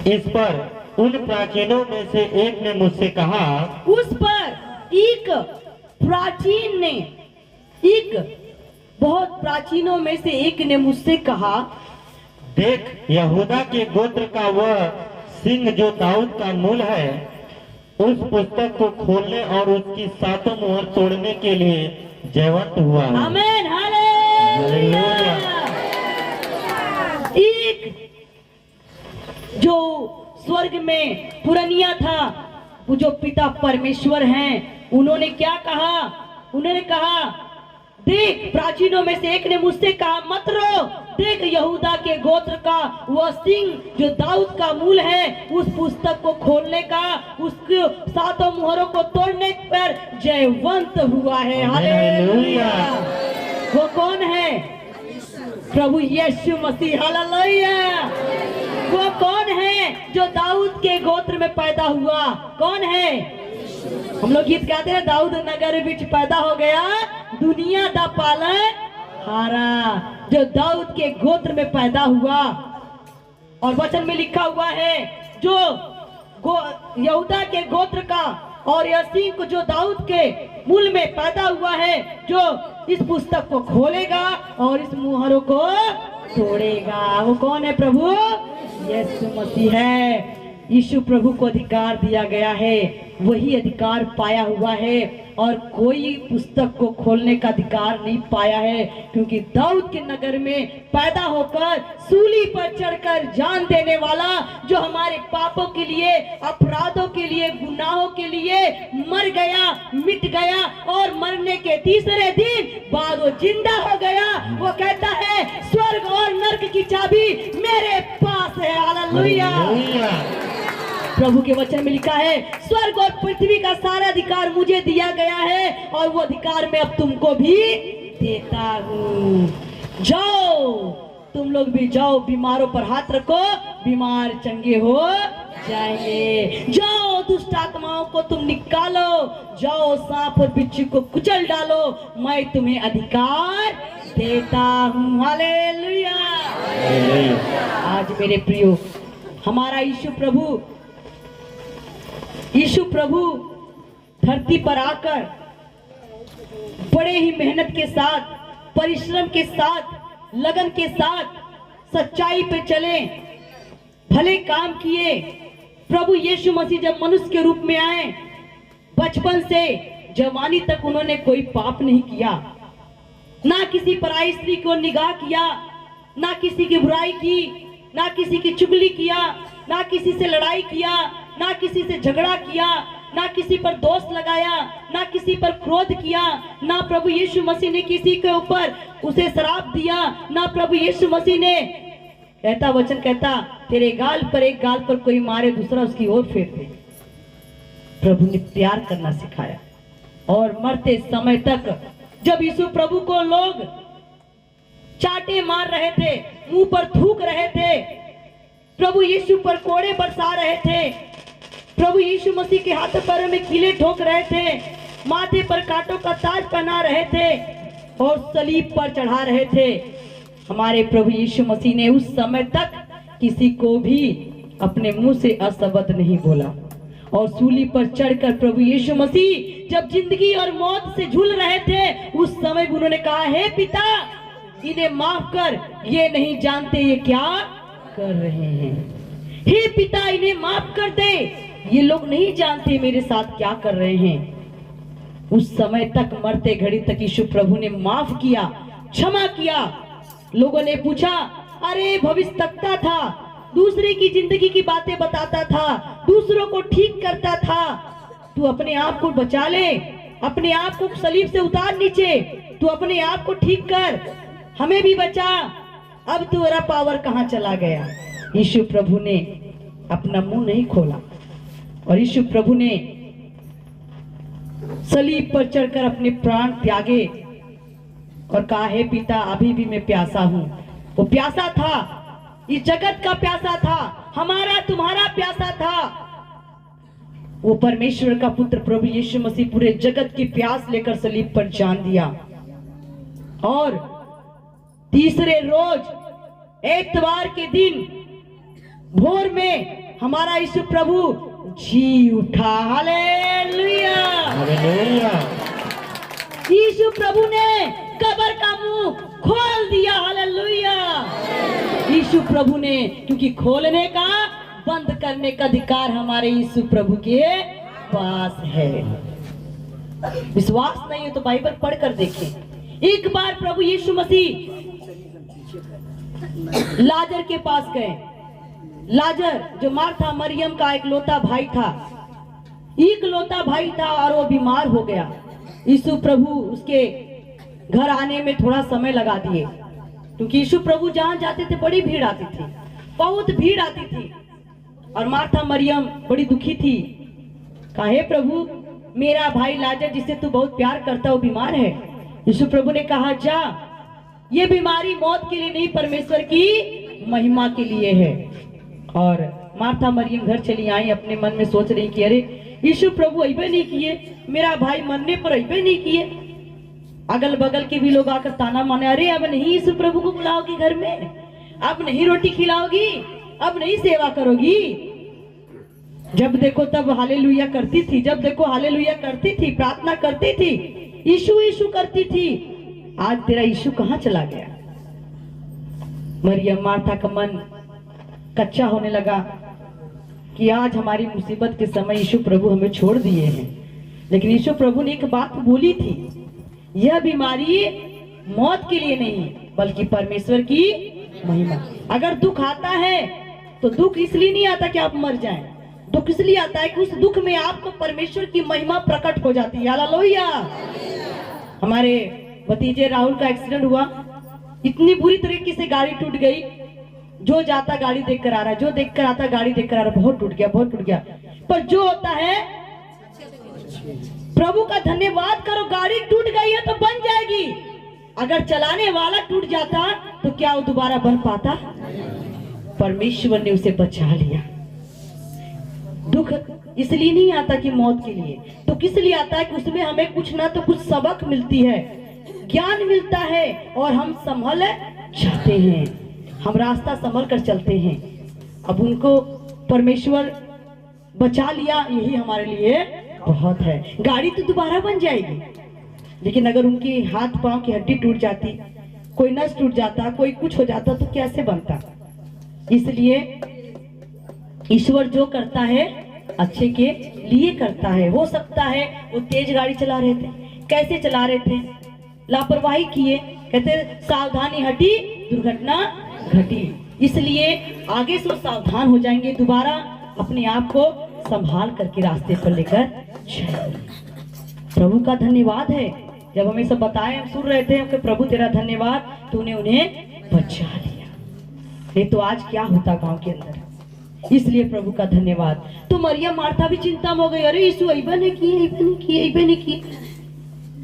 इस पर उन प्राचीनों में से एक ने मुझसे कहा, उस पर एक प्राचीन ने, एक बहुत प्राचीनों में से एक ने मुझसे कहा, देख, यहूदा के गोत्र का वह सिंह जो दाऊद का मूल है, उस पुस्तक को खोलने और उसकी 7 मुहर तोड़ने के लिए जयवंत हुआ है। आमीन। हालेलुया। एक जो स्वर्ग में पुरनिया था, वो जो पिता परमेश्वर हैं, उन्होंने क्या कहा? उन्होंने कहा, देख, प्राचीनों में से एक ने मुझसे कहा, मत रो, देख, यहूदा के गोत्र का वह सिंह जो दाऊद का मूल है, उस पुस्तक को खोलने का, उसके 7 मुहरों को तोड़ने पर जयवंत हुआ है। हालेलुया। वो कौन है? प्रभु यीशु मसीह। हालेलुया। वो कौन है जो दाऊद के गोत्र में पैदा हुआ? कौन है? हम लोग गीत गाते हैं, दाऊद नगर बिच पैदा हो गया, दुनिया दा पालन हारा। जो दाऊद के गोत्र में पैदा हुआ, और वचन में लिखा हुआ है जो यहूदा के गोत्र का और यसीम को जो दाऊद के मूल में पैदा हुआ है, जो इस पुस्तक को खोलेगा और इस मुहरों को तोड़ेगा। वो कौन है प्रभु? यीशु मसीह है। यीशु प्रभु को अधिकार दिया गया है, वही अधिकार पाया हुआ है, और कोई पुस्तक को खोलने का अधिकार नहीं पाया है, क्योंकि दाऊद के नगर में पैदा होकर सूली पर चढ़कर जान देने वाला, जो हमारे पापों के लिए, अपराधों के लिए, गुनाहों के लिए मर गया, मिट गया, और मरने के तीसरे दिन बाद वो जिंदा हो गया। वो कहता है स्वर्ग और नरक की चाबी मेरे पास है। हालेलुया। प्रभु के वचन में लिखा है स्वर्ग और पृथ्वी का सारा अधिकार मुझे दिया गया है, और वो अधिकार मैं अब तुमको भी देता हूँ। जाओ, तुम लोग भी जाओ, बीमारों पर हाथ रखो, बीमार चंगे हो जाएंगे। जाओ, दुष्ट आत्माओं को तुम निकालो, जाओ, सांप और बिच्छू को कुचल डालो, मैं तुम्हें अधिकार देता हूँ। हालेलुया। आज मेरे प्रियो, हमारा यीशु प्रभु धरती पर आकर बड़े ही मेहनत के साथ, परिश्रम के साथ, लगन के साथ, सच्चाई पे चले, भले काम किए। प्रभु यीशु मसीह जब मनुष्य के रूप में आए, बचपन से जवानी तक उन्होंने कोई पाप नहीं किया, ना किसी पराई स्त्री को निगाह किया, ना किसी की बुराई की, ना किसी की चुगली किया, ना किसी से लड़ाई किया, ना किसी से झगड़ा किया, ना किसी पर दोष लगाया, ना किसी पर क्रोध किया, ना प्रभु यीशु मसीह ने किसी के ऊपर उसे श्राप दिया, ना प्रभु यीशु मसीह ने कहता, वचन कहता, तेरे गाल पर एक गाल पर कोई मारे दूसरा उसकी ओर फेर दे। प्रभु ने प्यार करना सिखाया, और मरते समय तक जब यीशु प्रभु को लोग चाटे मार रहे थे, मुंह पर थूक रहे थे, प्रभु यीशु पर कोड़े बरसा रहे थे, प्रभु यीशु मसीह के हाथों पैरों में कीले ठोक रहे थे, माथे पर कांटों का ताज पहना रहे थे, और सलीब पर चढ़ा रहे थे, हमारे प्रभु यीशु मसीह ने उस समय तक किसी को भी अपने मुंह से अशब्द नहीं बोला। और सूली पर चढ़कर प्रभु यीशु मसीह जब जिंदगी और मौत से झूल रहे थे, उस समय उन्होंने कहा, हे पिता, इन्हें माफ कर, ये नहीं जानते ये क्या कर रहे हैं। हे पिता, इन्हें माफ कर दे, ये लोग नहीं जानते मेरे साथ क्या कर रहे हैं। उस समय तक, मरते घड़ी तक यीशु प्रभु ने माफ किया, क्षमा किया। लोगों ने पूछा, अरे भविष्यवक्ता था, दूसरे की जिंदगी की बातें बताता था, दूसरों को ठीक करता था, तू अपने आप को बचा ले, अपने आप को सलीब से उतार नीचे, तू अपने आप को ठीक कर, हमें भी बचा, अब तेरा पावर कहाँ चला गया। यीशु प्रभु ने अपना मुंह नहीं खोला, और यीशु प्रभु ने सलीब पर चढ़कर अपने प्राण त्यागे और कहा, हे पिता, अभी भी मैं प्यासा हूं। वो प्यासा था, इस जगत का प्यासा था, हमारा तुम्हारा प्यासा था। वो परमेश्वर का पुत्र प्रभु यीशु मसीह पूरे जगत की प्यास लेकर सलीब पर जान दिया, और तीसरे रोज एतवार के दिन भोर में हमारा यीशु प्रभु जी उठा। हालेलुया। हालेलुया। यीशु प्रभु ने कब्र का मुंह खोल दिया। हालेलुया। यीशु प्रभु ने, क्योंकि खोलने का, बंद करने का अधिकार हमारे यीशु प्रभु के पास है। विश्वास नहीं है तो बाइबल पढ़कर देखें। एक बार प्रभु यीशु मसीह लाजर के पास गए। लाजर जो मार्था मरियम का इकलौता भाई था, इकलौता भाई था, और वो बीमार हो गया। यीशु प्रभु उसके घर आने में थोड़ा समय लगा दिए, क्योंकि यीशु प्रभु जहां जाते थे बड़ी भीड़ आती थी, बहुत भीड़ आती थी, और मार्था मरियम बड़ी दुखी थी। कहा, हे प्रभु, मेरा भाई लाजर जिसे तू बहुत प्यार करता वो बीमार है। यीशु प्रभु ने कहा, जा, ये बीमारी मौत के लिए नहीं, परमेश्वर की महिमा के लिए है। और मार्था मरियम घर चली आई, अपने मन में सोच रही कि अरे यीशु प्रभु अबे नहीं किए, मेरा भाई मरने पर अबे नहीं किए। अगल बगल के भी लोग आकर ताना माने, अरे अब नहीं यीशु प्रभु को बुलाओगी घर में, अब नहीं रोटी खिलाओगी, अब नहीं सेवा करोगी। जब देखो तब हालेलुया करती थी, जब देखो हालेलुया करती थी, प्रार्थना करती थी, यीशु यीशु करती थी। आज तेरा यीशु कहाँ चला गया? मरियम मार्था का मन कच्चा होने लगा कि आज हमारी मुसीबत के समय यीशु प्रभु हमें छोड़ दिए हैं। लेकिन यीशु प्रभु ने एक बात बोली थी, यह बीमारी मौत के लिए नहीं बल्कि परमेश्वर की महिमा। अगर दुख आता है तो दुख इसलिए नहीं आता कि आप मर जाएं, दुख इसलिए आता है कि उस दुख में आपको परमेश्वर की महिमा प्रकट हो जाती है। हालेलुया। हमारे भतीजे राहुल का एक्सीडेंट हुआ, इतनी बुरी तरीके से गाड़ी टूट गई। जो जाता गाड़ी देखकर आ रहा है, जो देखकर आता गाड़ी देखकर आ रहा है, बहुत टूट गया, बहुत टूट गया। पर जो होता है प्रभु का धन्यवाद करो, गाड़ी टूट गई है तो बन जाएगी। अगर चलाने वाला टूट जाता तो क्या वो दोबारा बन पाता? परमेश्वर ने उसे बचा लिया। दुख इसलिए नहीं आता कि मौत के लिए, तो किस लिए आता है कि उसमें हमें कुछ ना तो कुछ सबक मिलती है, ज्ञान मिलता है और हम संभल जाते हैं, हम रास्ता संभल कर चलते हैं। अब उनको परमेश्वर बचा लिया, यही हमारे लिए बहुत है। गाड़ी तो दोबारा बन जाएगी, लेकिन अगर उनकी हाथ पांव की हड्डी टूट जाती, कोई नस टूट जाता, कोई कुछ हो जाता तो कैसे बनता? इसलिए ईश्वर जो करता है अच्छे के लिए करता है। हो सकता है वो तेज गाड़ी चला रहे थे, कैसे चला रहे थे, लापरवाही किए, कहते सावधानी हटी दुर्घटना घटी। इसलिए आगे से वो सावधान हो जाएंगे, दोबारा अपने आप को संभाल करके रास्ते पर लेकर चलेंगे। प्रभु का धन्यवाद है, जब हमें सब बताए, हम सुन रहे थे कि प्रभु तेरा धन्यवाद, तूने उन्हें बचा लिया, नहीं तो आज क्या होता गांव के अंदर। इसलिए प्रभु का धन्यवाद। तो मरियम मार्था भी चिंता में हो गई, अरे यीशु अइबे नहीं किए।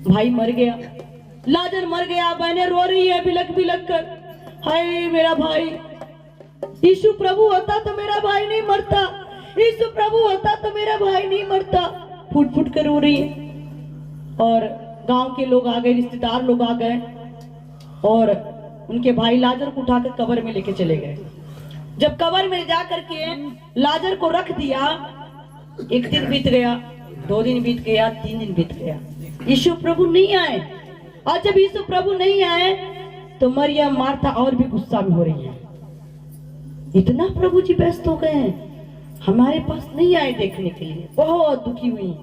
भाई मर गया, लाजर मर गया, बहनें रो रही है बिलक बिलक कर, हाय मेरा भाई। यीशु प्रभु होता तो मेरा भाई नहीं मरता, यीशु प्रभु होता तो मेरा भाई नहीं मरता। फूट फूट कर रो रही है। और गांव के लोग आ गए, रिश्तेदार लोग आ गए और उनके भाई लाजर को उठाकर कब्र में लेके चले गए। जब कब्र में जा करके लाजर को रख दिया, एक दिन बीत गया, 2 दिन बीत गया, 3 दिन बीत गया, यीशु प्रभु नहीं आए। और जब यीशु प्रभु नहीं आए तो मरियम मार्था और भी गुस्सा में हो रही है, इतना प्रभु जी व्यस्त हो गए हैं, हमारे पास नहीं आए देखने के लिए। बहुत दुखी हुई,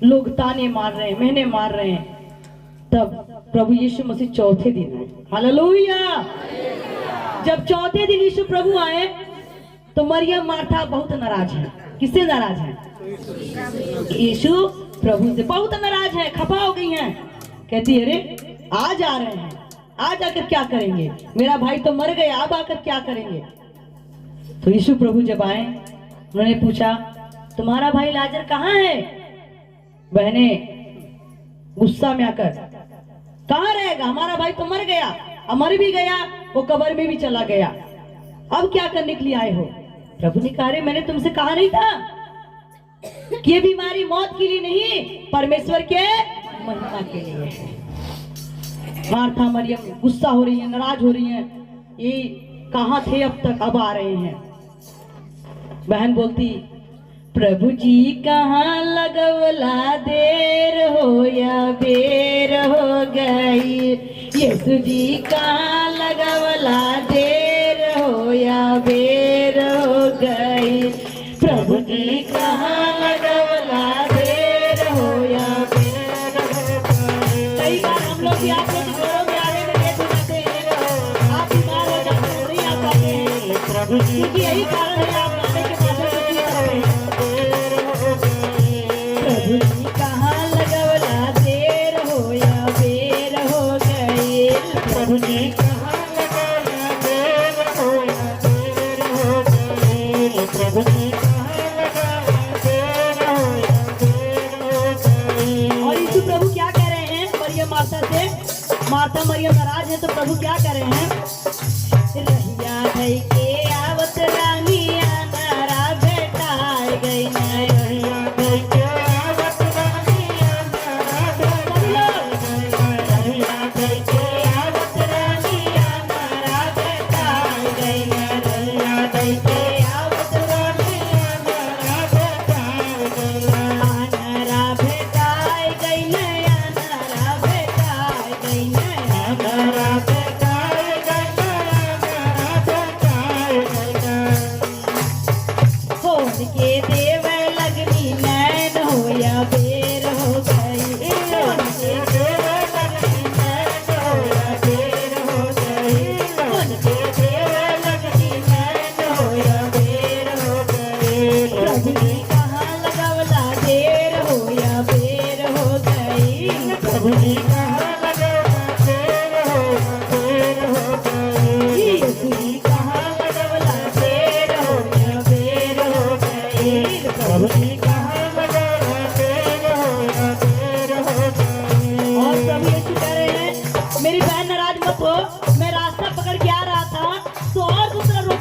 लोग ताने मार रहे हैं, मेहने मार रहे हैं। तब प्रभु यीशु मसीह चौथे दिन आए। हालेलुया। जब चौथे दिन यीशु प्रभु आए तो मरियम मार्था बहुत नाराज है। किससे नाराज है? यीशु प्रभु से बहुत नाराज है, खफा हो गई हैं। कहती अरे आज आ रहे हैं, आज आकर क्या करेंगे, मेरा भाई तो मर गया, अब आकर क्या करेंगे। तो यीशु प्रभु जब आए, उन्होंने पूछा तुम्हारा भाई लाजर कहाँ है? बहने गुस्सा में आकर, कहाँ रहेगा, हमारा भाई तो मर गया, मर भी गया, वो कब्र में भी चला गया, अब क्या करने के लिए आए हो? प्रभु ने कहा मैंने तुमसे कहा नहीं था कि ये बीमारी मौत के लिए नहीं, परमेश्वर के महिमा के लिए है। मार्था मरियम गुस्सा हो रही है, नाराज हो रही है, ये कहाँ थे अब तक, अब आ रहे हैं। बहन बोलती प्रभु जी कहाँ लगवला, देर हो या बेर हो गई, यीशु जी कहाँ लगवला, देर हो या बेर हो गई, प्रभु जी कहाँ लगवला, देर हो या बेर हो गई। कई बार हम लोग भी आप लोग घरों में आने में लेट हो जाते हैं, आप बीमार हो जाते हैं, नहीं आ पाते हैं, प्रभु जी क्योंकि यही कारण है आप आने के बाद प्रभु जी कहाँ लगवला, देर हो या बेर हो गई, प्रभु जी कहाँ लगवला, देर हो या बेर हो गई, प्रभु जी कहाँ लगवला, देर हो या बेर हो गई। और यीशु प्रभु क्या कह रहे हैं मरियम मार्था से? मार्था मरियम नाराज है तो प्रभु क्या कह रहे हैं? रहिया धई के आवत रानिया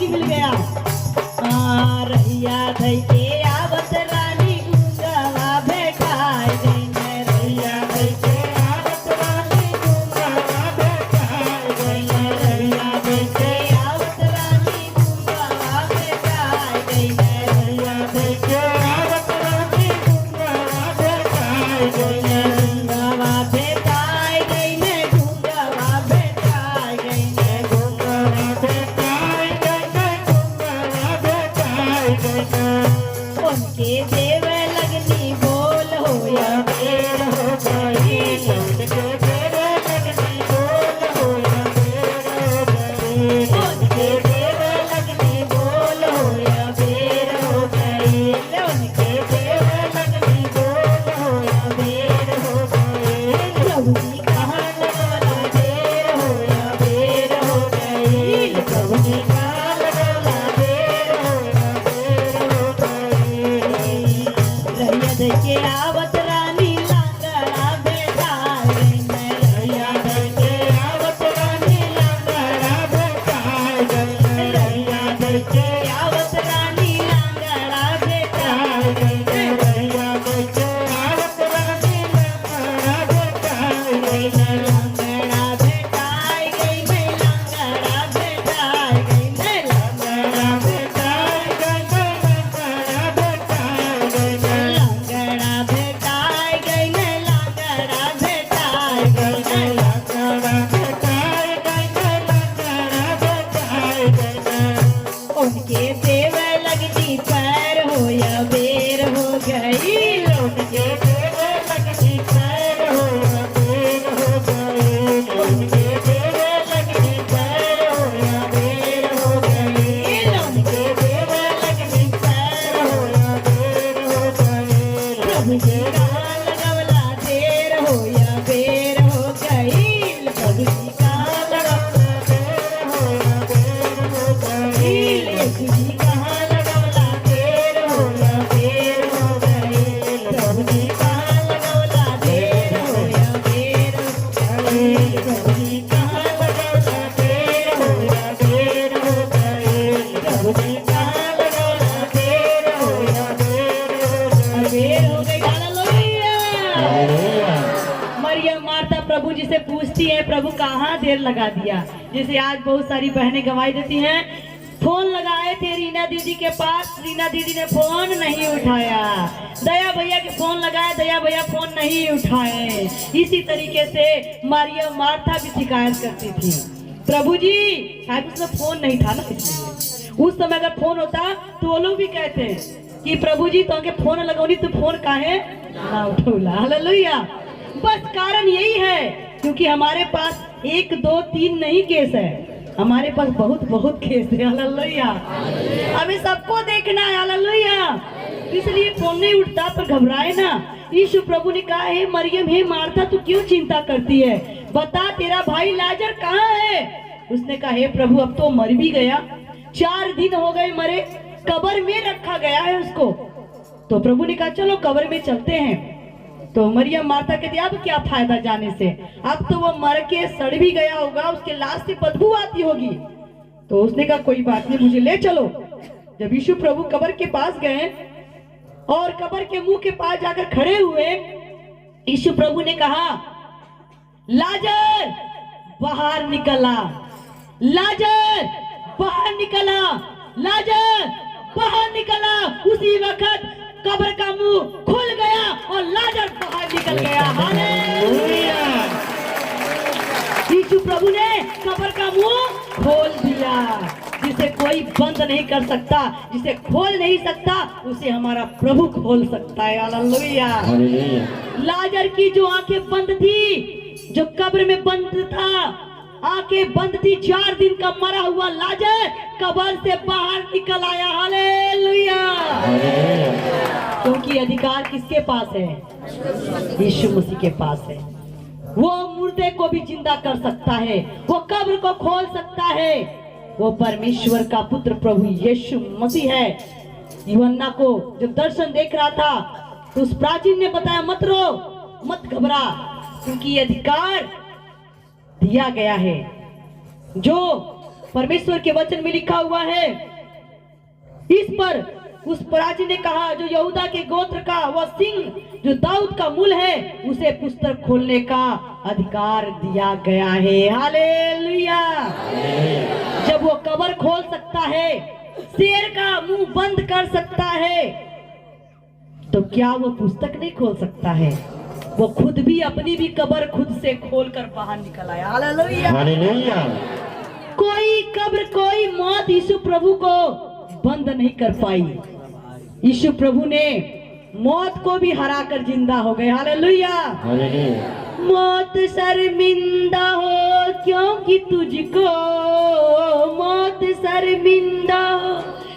ही मिल गया। रैया धई के आवत रानी गूंगवा बैठाई गई ने, रैया धई के आवत रानी गूंगवा बैठाई गई ने, रैया धई के आवत रानी गूंगवा बैठाई गई ने, रैया धई के आवत रानी गूंगवा बैठाई गई ने, गूंगवा बैठाई गई ने, गूंगवा बैठाई गई ने, गूंगवा बैठाई गई ने, गूंगवा बैठाई गई ने। उनके देव लगनी बोल हो या देर हो गई, उनके देव लगनी बोल हो या देर हो गई, उनके देव लगनी बोल हो या देर हो गई, उनके देव लगनी बोल हो या देर हो गई। प्रभु जी कहाँ लगला देर हो या देर हो गई, प्रभु जी कहाँ लगला देर हो या देर हो गई। रैया धई के आवत रानी लांगड़ा बैठाई गई ने, रैया धई के आवत रानी लांगड़ा बैठाई गई ने, रैया धई के आवत रानी लांगड़ा बैठाई गई ने, रैया धई के आवत रानी लांगड़ा बैठाई गई ने, लांगड़ा बैठाई गई ने, लांगड़ा बैठाई गई ने, लांगड़ा बैठाई गई ने, लांगड़ा बैठाई गई ने, लांगड़ा बैठाई गई ने, लांगड़ा बैठाई गई ने, लांगड़ा बैठाई गई ने, लांगड़ा बैठाई गई ने। उनके देव लगनी पैर हो या बेर हो गई, उनके देव लगनी पैर हो या बेर हो गई, उनके देव लगनी पैर हो या बेर हो गई, उनके देव लगनी पैर हो या बेर हो गई। प्रभु जी कहाँ लगवला देर हो या बेर हो गई, प्रभु जी कहाँ लगवला देर हो या बेर हो गई, यीशु जी कहाँ लगवला देर हो या बेर हो गई, प्रभु जी कहाँ लगवला देर हो या बेर हो गई, प्रभु जी कहाँ लगवला देर हो या बेर हो गई, प्रभु जी कहाँ लगवला देर हो या बेर हो गई। हालेलुया। मरियम मार्था प्रभु जी से पूछती है, प्रभु कहाँ देर लगा दिया। जैसे आज बहुत सारी बहनें गवाही देती हैं, फोन लगाए थे रीना दीदी के पास, रीना दीदी ने फोन नहीं उठाया, दया भैया के फोन लगाए, दया भैया फोन नहीं उठाए। इसी तरीके से मरियम मार्था भी शिकायत करती थी। प्रभु जी शायद उसमें फोन नहीं था ना, इसलिए उस समय अगर फोन होता तो वो लोग भी कहते कि प्रभु जी तो फोन लगौनी तो फोन काहे ना उठौला। हालेलुया। बस कारण यही है क्योंकि हमारे पास 1 2 3 नहीं केस है, हमारे पास बहुत बहुत केस है। हालेलुया। हमें सबको देखना है। हालेलुया। इसलिए फोन नहीं उठता, पर घबराए ना। यीशु प्रभु ने कहा, हे मरियम, हे मार्था, तू क्यों चिंता करती है, बता तेरा भाई लाजर कहाँ है। उसने कहा, हे प्रभु, अब तो मर भी गया, 4 दिन हो गए मरे, कब्र में रखा गया है उसको। तो प्रभु ने कहा, चलो कब्र में चलते हैं। तो मरियम मार्था कहती, अब क्या फायदा जाने से, अब तो वो मर के सड़ भी गया होगा, उसके लाश से बदबू आती होगी। तो उसने कहा, कोई बात नहीं, मुझे ले चलो। जब यीशु प्रभु कब्र के पास गए और कब्र के मुंह के पास जाकर खड़े हुए, यीशु प्रभु ने कहा, लाजर बाहर निकला, लाजर बाहर निकला, लाजर बाहर निकला। उसी वक्त कब्र का मुंह खुल गया और लाजर बाहर निकल गया। हालेलुया। यीशु प्रभु ने कब्र का मुंह खोल दिया। जिसे कोई बंद नहीं कर सकता, जिसे खोल नहीं सकता, उसे हमारा प्रभु खोल सकता है। हालेलुया। लाजर की जो आंखें बंद थी, जो कब्र में बंद था, आंखें बंद थी, 4 दिन का मरा हुआ लाजर कब्र से बाहर निकल आया। हालेलुया। क्योंकि अधिकार किसके पास है? यीशु मसीह के पास है। वो मुर्दे को भी जिंदा कर सकता है, वो कब्र को खोल सकता है। वो परमेश्वर का पुत्र प्रभु यीशु मसीह है। यूहन्ना को जब दर्शन देख रहा था तो उस प्राचीन ने बताया, मत रो, मत घबरा, क्योंकि ये अधिकार दिया गया है। जो परमेश्वर के वचन में लिखा हुआ है। इस पर उस प्राची ने कहा, जो यहूदा के गोत्र का वह सिंह जो दाऊद का मूल है, उसे पुस्तक खोलने का अधिकार दिया गया है। हालेलुया। जब वो कब्र खोल सकता है, शेर का मुंह बंद कर सकता है, तो क्या वो पुस्तक नहीं खोल सकता है? वो खुद भी अपनी भी कब्र खुद से खोलकर बाहर निकल आया। हालेलुया। हालेलुया। कोई कब्र, कोई मौत यीशु प्रभु को बंद नहीं कर पाई। यीशु प्रभु ने मौत को भी हराकर जिंदा हो गए। हालेलुया। हालेलुया। मौत शर्मिंदा हो क्योंकि तुझको, मौत शर्मिंदा हो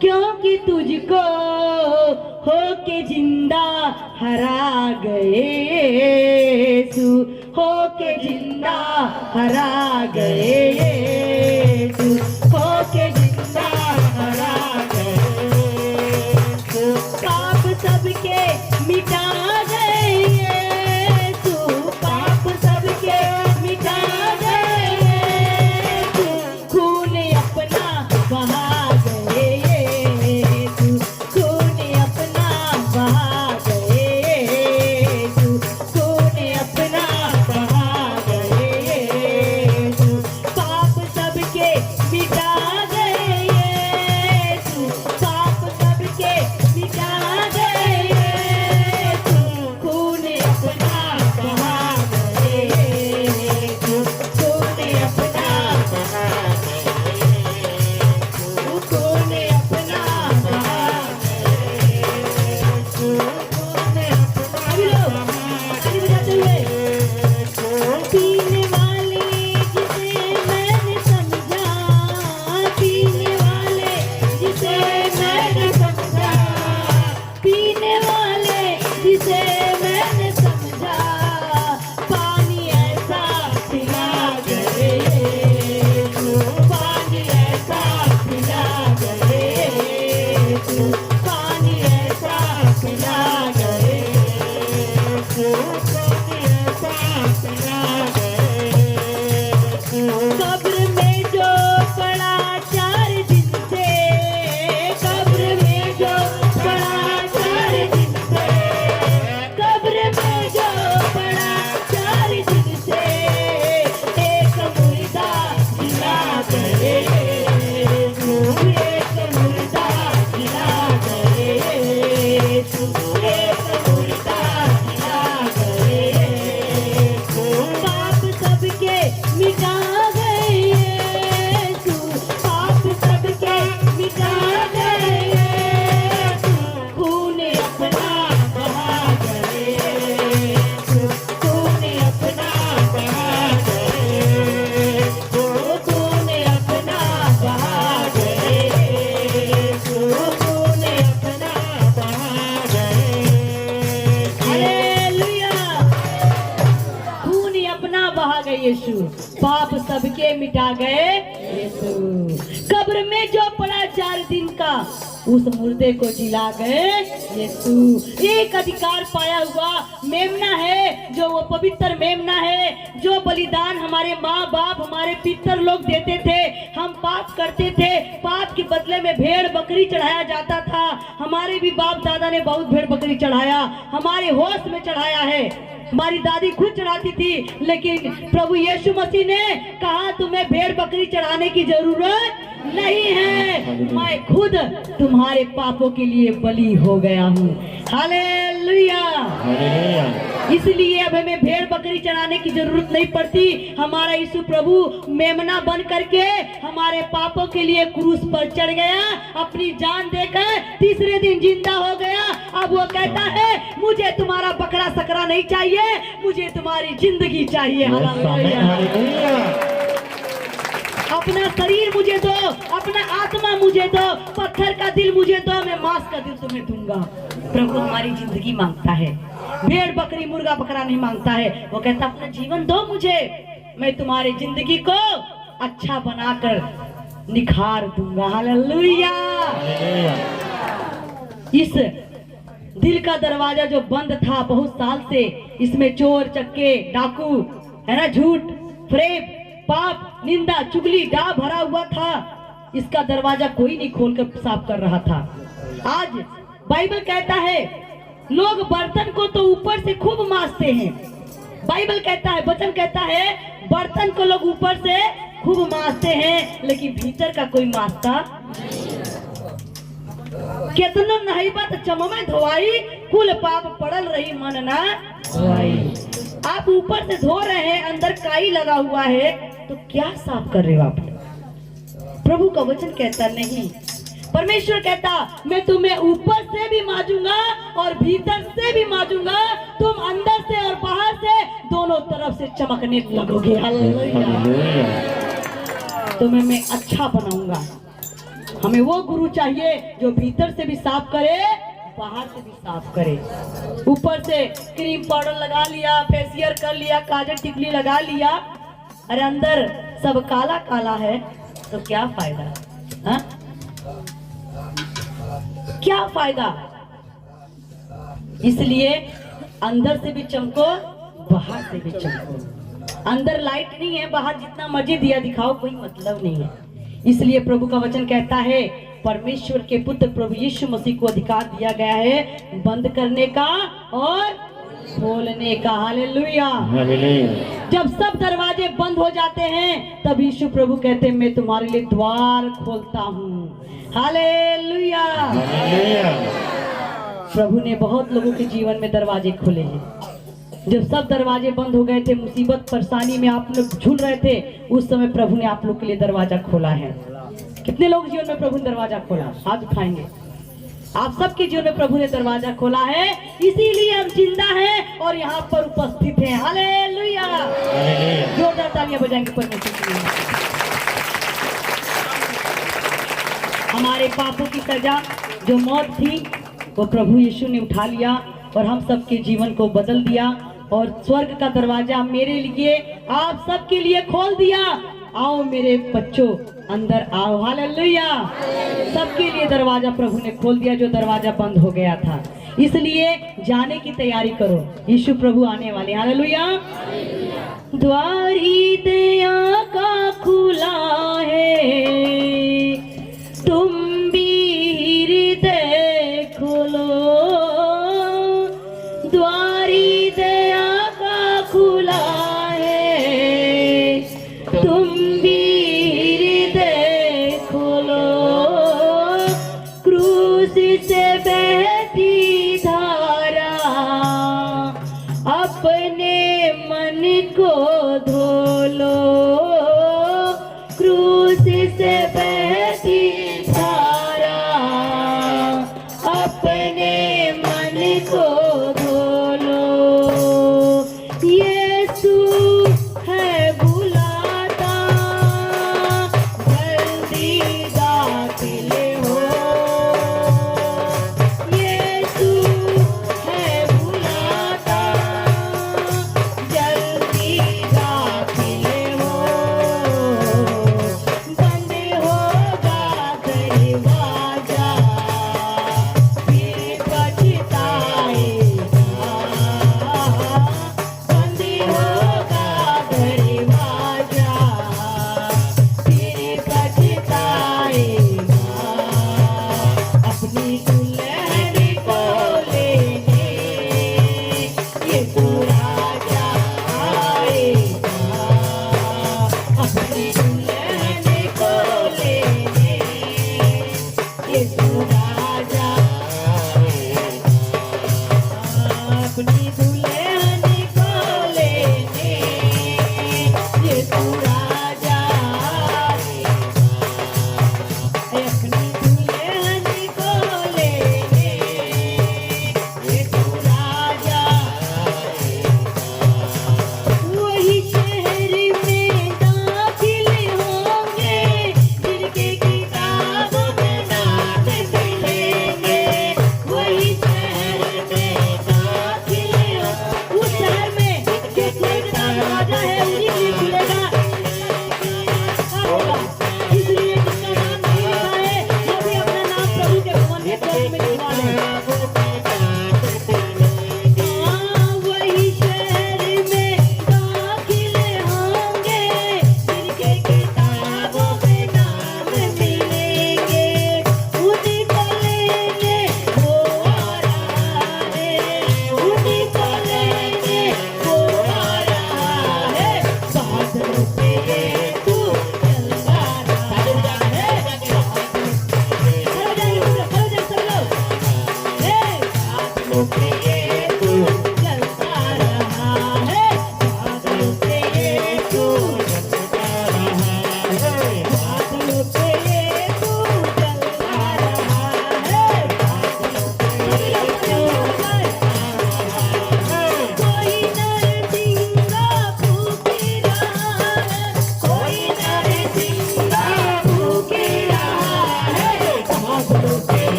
क्योंकि तुझको, हो के जिंदा हरा गए यीशु, हो के जिंदा हरा गए यीशु, हो के जिंदा हरा गए यीशु, पाप सबके मिटा गए यीशु, पाप सबके मिटा गए यीशु, खून अपना बहा गए यीशु, खून अपना बहा गए यीशु, खून अपना बहा गए यीशु, पाप सबके मिटा गए यीशु, पाप सबके मिटा गए यीशु, खून अपना बहा गए यीशु, खून अपना बहा गए यीशु, खून अपना बहा गए यीशु, खून अपना। अभी लोग ताली बजाते हुए, पीने वाले जिसे मैंने समझा, पीने वाले जिसे मैंने समझा, पीने वाले जिसे मैंने समझा, पानी ऐसा पिला गए यीशु, पानी ऐसा पिला गए यीशु, पानी ऐसा पिला गए यीशु, पानी ऐसा पिला गए यीशु। कब्र में जो पड़ा 4 दिन से, कब्र में जो पड़ा 4 दिन से, कब्र में जो पड़ा 4 दिन से, एक मुर्दा जिला गए यीशु, एक मुर्दा जिला गए यीशु, एक मुर्दा जिला गए यीशु, पाप सबके मिटा गए यीशु, पाप सबके मिटा गए यीशु, खून अपना बहा गए यीशु, खून अपना बहा गए यीशु, खून अपना बहा गए यीशु, खून अपना बहा गए यीशु। हालेलुया। खून अपना बहा गए यीशु, पाप सबके मिटा गए यीशु। कब्र में जो पड़ा 4 दिन का, उस मुर्दे को जिला गए यीशु। एक अधिकार पाया हुआ मेमना है, जो वो पवित्र मेमना है, जो बलिदान हमारे माँ बाप, हमारे पितर लोग देते थे। हम पाप करते थे, पाप के बदले में भेड़ बकरी चढ़ाया जाता था। हमारे भी बाप दादा ने बहुत भेड़ बकरी चढ़ाया, हमारे होश में चढ़ाया है। हमारी दादी खुद चढ़ाती थी, लेकिन प्रभु यीशु मसीह ने कहा तुम्हें भेड़ बकरी चढ़ाने की जरूरत नहीं है, मैं खुद तुम्हारे पापों के लिए बलि हो गया हूँ। हालेलुया। हालेलुया। इसलिए अब हमें भेड़ बकरी चढ़ाने की जरूरत नहीं पड़ती। हमारा यीशु प्रभु मेमना बन करके हमारे पापों के लिए क्रूस पर चढ़ गया, अपनी जान देकर तीसरे दिन जिंदा हो गया। अब वो कहता है मुझे तुम्हारा बकरा सकरा नहीं चाहिए, मुझे तुम्हारी जिंदगी चाहिए। हालेलुया। अपना शरीर मुझे दो, अपना आत्मा मुझे दो, पत्थर का दिल मुझे दो, मैं मांस का दिल तुम्हें दूंगा। प्रभु हमारी जिंदगी मांगता है, भेड़ बकरी मुर्गा बकरा नहीं मांगता है। वो कहता अपना जीवन दो मुझे, मैं तुम्हारी जिंदगी को अच्छा बनाकर निखार दूंगा। हालेलुया। इस दिल का दरवाजा जो बंद था बहुत साल से, इसमें चोर चक्के डाकू है ना, झूठ, फरेब, पाप, निंदा, चुगली, डा भरा हुआ था। इसका दरवाजा कोई नहीं खोलकर साफ कर रहा था। आज बाइबल कहता है लोग बर्तन को तो ऊपर से खूब मांजते हैं। बाइबल कहता है, वचन कहता है बर्तन को लोग ऊपर से खूब मांजते हैं, लेकिन भीतर का कोई मांजता। कितना नहीं बात चममे धोवाई, कुल पाप पड़ल रही मन ना धोवाई। आप ऊपर से धो रहे हैं, अंदर काई लगा हुआ है, तो क्या साफ कर रहे हो आप? प्रभु का वचन कहता नहीं, परमेश्वर कहता मैं तुम्हें ऊपर से भी मांजूंगा और भीतर से भी मांजूंगा, तुम अंदर से और बाहर से दोनों तरफ से चमकने लगोगे। हालेलुया। तुम्हें मैं अच्छा बनाऊंगा। हमें वो गुरु चाहिए जो भीतर से भी साफ करे, बाहर से भी साफ करे। ऊपर से क्रीम पाउडर लगा लिया, फेशियल कर लिया, काजल टिकली लगा लिया, अरे अंदर सब काला काला है, तो क्या फायदा? हाँ? क्या फायदा? इसलिए अंदर से भी चमको, बाहर से भी चमको। अंदर लाइट नहीं है, बाहर जितना मर्जी दिया दिखाओ, कोई मतलब नहीं है। इसलिए प्रभु का वचन कहता है परमेश्वर के पुत्र प्रभु यीशु मसीह को अधिकार दिया गया है बंद करने का और खोलने का। हालेलुया। जब सब दरवाजे बंद हो जाते हैं तब यीशु प्रभु कहते हैं मैं तुम्हारे लिए द्वार खोलता हूँ। हालेलुया। प्रभु ने बहुत लोगों के जीवन में दरवाजे खोले हैं। जब सब दरवाजे बंद हो गए थे, मुसीबत परेशानी में आप लोग झूल रहे थे, उस समय प्रभु ने आप लोग के लिए दरवाजा खोला है। कितने लोग जीवन में प्रभु ने दरवाजा खोला? हाथ उठाएंगे। आप सबके जीवन में प्रभु ने दरवाजा खोला है, इसीलिए हम जिंदा हैं और यहाँ पर उपस्थित हैं। हालेलुया। जोरदार तालियां बजाएंगे परमेश्वर के लिए। हमारे पापों की सजा जो मौत थी वो प्रभु यीशु ने उठा लिया और हम सबके जीवन को बदल दिया और स्वर्ग का दरवाजा मेरे लिए, आप सबके लिए खोल दिया। आओ मेरे बच्चों, अंदर आओ। हालेलुया। सबके लिए दरवाजा प्रभु ने खोल दिया जो दरवाजा बंद हो गया था। इसलिए जाने की तैयारी करो, यीशु प्रभु आने वाले। हालेलुया। द्वार ही दया का खुला है, तुम भी हृदय खोलो। द्वारी दया का खुला है, तुम भी हृदय खोलो। क्रूस से बहती धारा अपने मन को धो लो। क्रूस से बहती धारा अपने मन को धो लो। यीशु है बुलाता, जल्दी दाखिल हो। यीशु है बुलाता, जल्दी दाखिल हो। बंद हो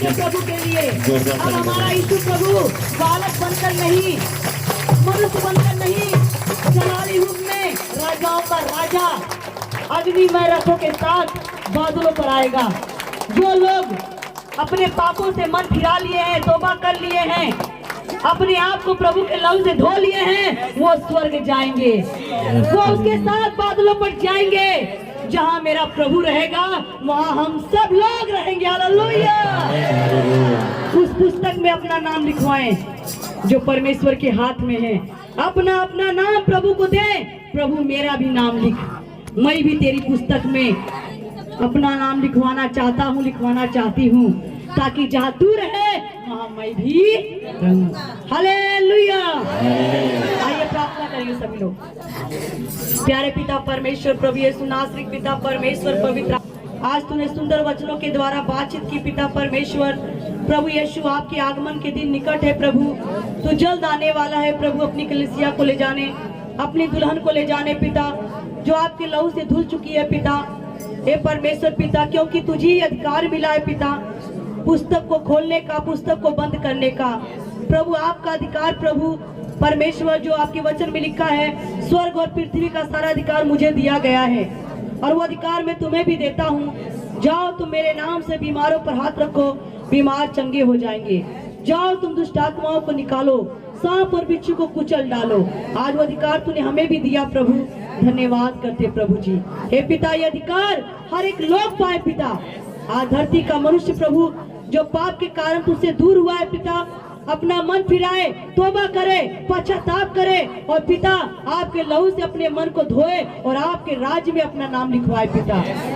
यीशु प्रभु के लिए। अब हमारा यीशु प्रभु बालक बनकर नहीं, मनुष्य बनकर नहीं, जलाली रूप में राजाओं का राजा अग्निमय रथों के साथ बादलों पर आएगा। जो लोग अपने पापों से मन फिरा लिए हैं, तौबा कर लिए हैं, अपने आप को प्रभु के लहू से धो लिए हैं, वो स्वर्ग जाएंगे, वो उसके साथ बादलों पर जाएंगे। जहाँ मेरा प्रभु रहेगा वहाँ हम सब लोग रहेंगे। हालेलुया। उस पुस्तक में अपना नाम लिखवाएं जो परमेश्वर के हाथ में है। अपना अपना नाम प्रभु को दे। प्रभु मेरा भी नाम लिख, मैं भी तेरी पुस्तक में अपना नाम लिखवाना चाहता हूँ, लिखवाना चाहती हूँ, ताकि जहाँ तू रहे वहाँ मैं भी रहूं। हालेलुया। आइए प्रार्थना करेंगे सभी लोग। प्यारे पिता परमेश्वर, प्रभु यीशु नासरी, पिता परमेश्वर पवित्र, आज तूने सुंदर वचनों के द्वारा बातचीत की पिता परमेश्वर। प्रभु यीशु, आपके आगमन के दिन निकट है प्रभु, तू जल्द आने वाला है प्रभु, अपनी कलीसिया को ले जाने, अपनी दुल्हन को ले जाने पिता, जो आपके लहू से धुल चुकी है पिता। हे परमेश्वर पिता, क्योंकि तुझे ही अधिकार मिला है पिता पुस्तक को खोलने का, पुस्तक को बंद करने का। प्रभु आपका अधिकार प्रभु परमेश्वर, जो आपके वचन में लिखा है, स्वर्ग और पृथ्वी का सारा अधिकार मुझे दिया गया है और वो अधिकार मैं तुम्हें भी देता हूँ। जाओ तुम मेरे नाम से बीमारों पर हाथ रखो, बीमार चंगे हो जाएंगे। जाओ तुम दुष्ट आत्माओं को निकालो, सांप और बिच्छू को कुचल डालो। आज वो अधिकार तूने हमें भी दिया प्रभु, धन्यवाद करते प्रभु जी। हे पिता, ये अधिकार हर एक लोग पाए पिता। आज धरती का मनुष्य प्रभु जो पाप के कारण तुझसे दूर हुआ है पिता, अपना मन फिराए, तौबा करे, पश्चाताप करे और पिता आपके लहू से अपने मन को धोए और आपके राज्य में अपना नाम लिखवाए पिता।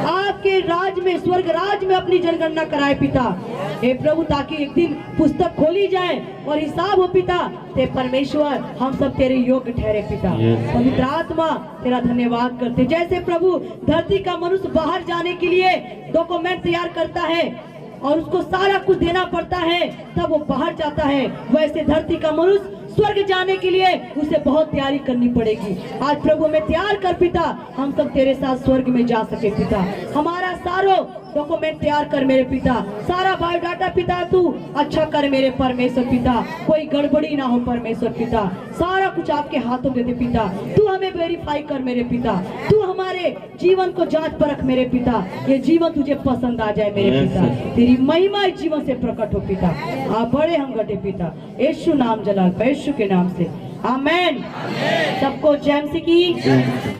आपके राज्य में, स्वर्ग राज्य में अपनी जनगणना कराए पिता। हे प्रभु, ताकि एक दिन पुस्तक खोली जाए और हिसाब हो पिता। ते परमेश्वर, हम सब तेरे योग्य ठहरे पिता। पवित्र आत्मा, तेरा धन्यवाद करते। जैसे प्रभु धरती का मनुष्य बाहर जाने के लिए डॉक्यूमेंट तैयार करता है और उसको सारा कुछ देना पड़ता है तब वो बाहर जाता है, वैसे धरती का मनुष्य स्वर्ग जाने के लिए उसे बहुत तैयारी करनी पड़ेगी। आज प्रभु में तैयार कर पिता, हम सब तेरे साथ स्वर्ग में जा सके पिता। हमारा सारो डॉक्यूमेंट तैयार कर मेरे पिता, सारा बायोडाटा पिता तू अच्छा कर मेरे परमेश्वर पिता, कोई गड़बड़ी ना हो परमेश्वर पिता। सारा कुछ आपके हाथों में दे पिता, तू हमें वेरीफाई कर मेरे पिता, तू हमारे जीवन को जांच परख मेरे पिता। ये जीवन तुझे पसंद आ जाए मेरे पिता, तेरी महिमा इस जीवन से प्रकट हो पिता। आप बड़े हम घटे पिता, यीशु नाम जलाल, यीशु के नाम से आमेन। सबको जय मसीह की।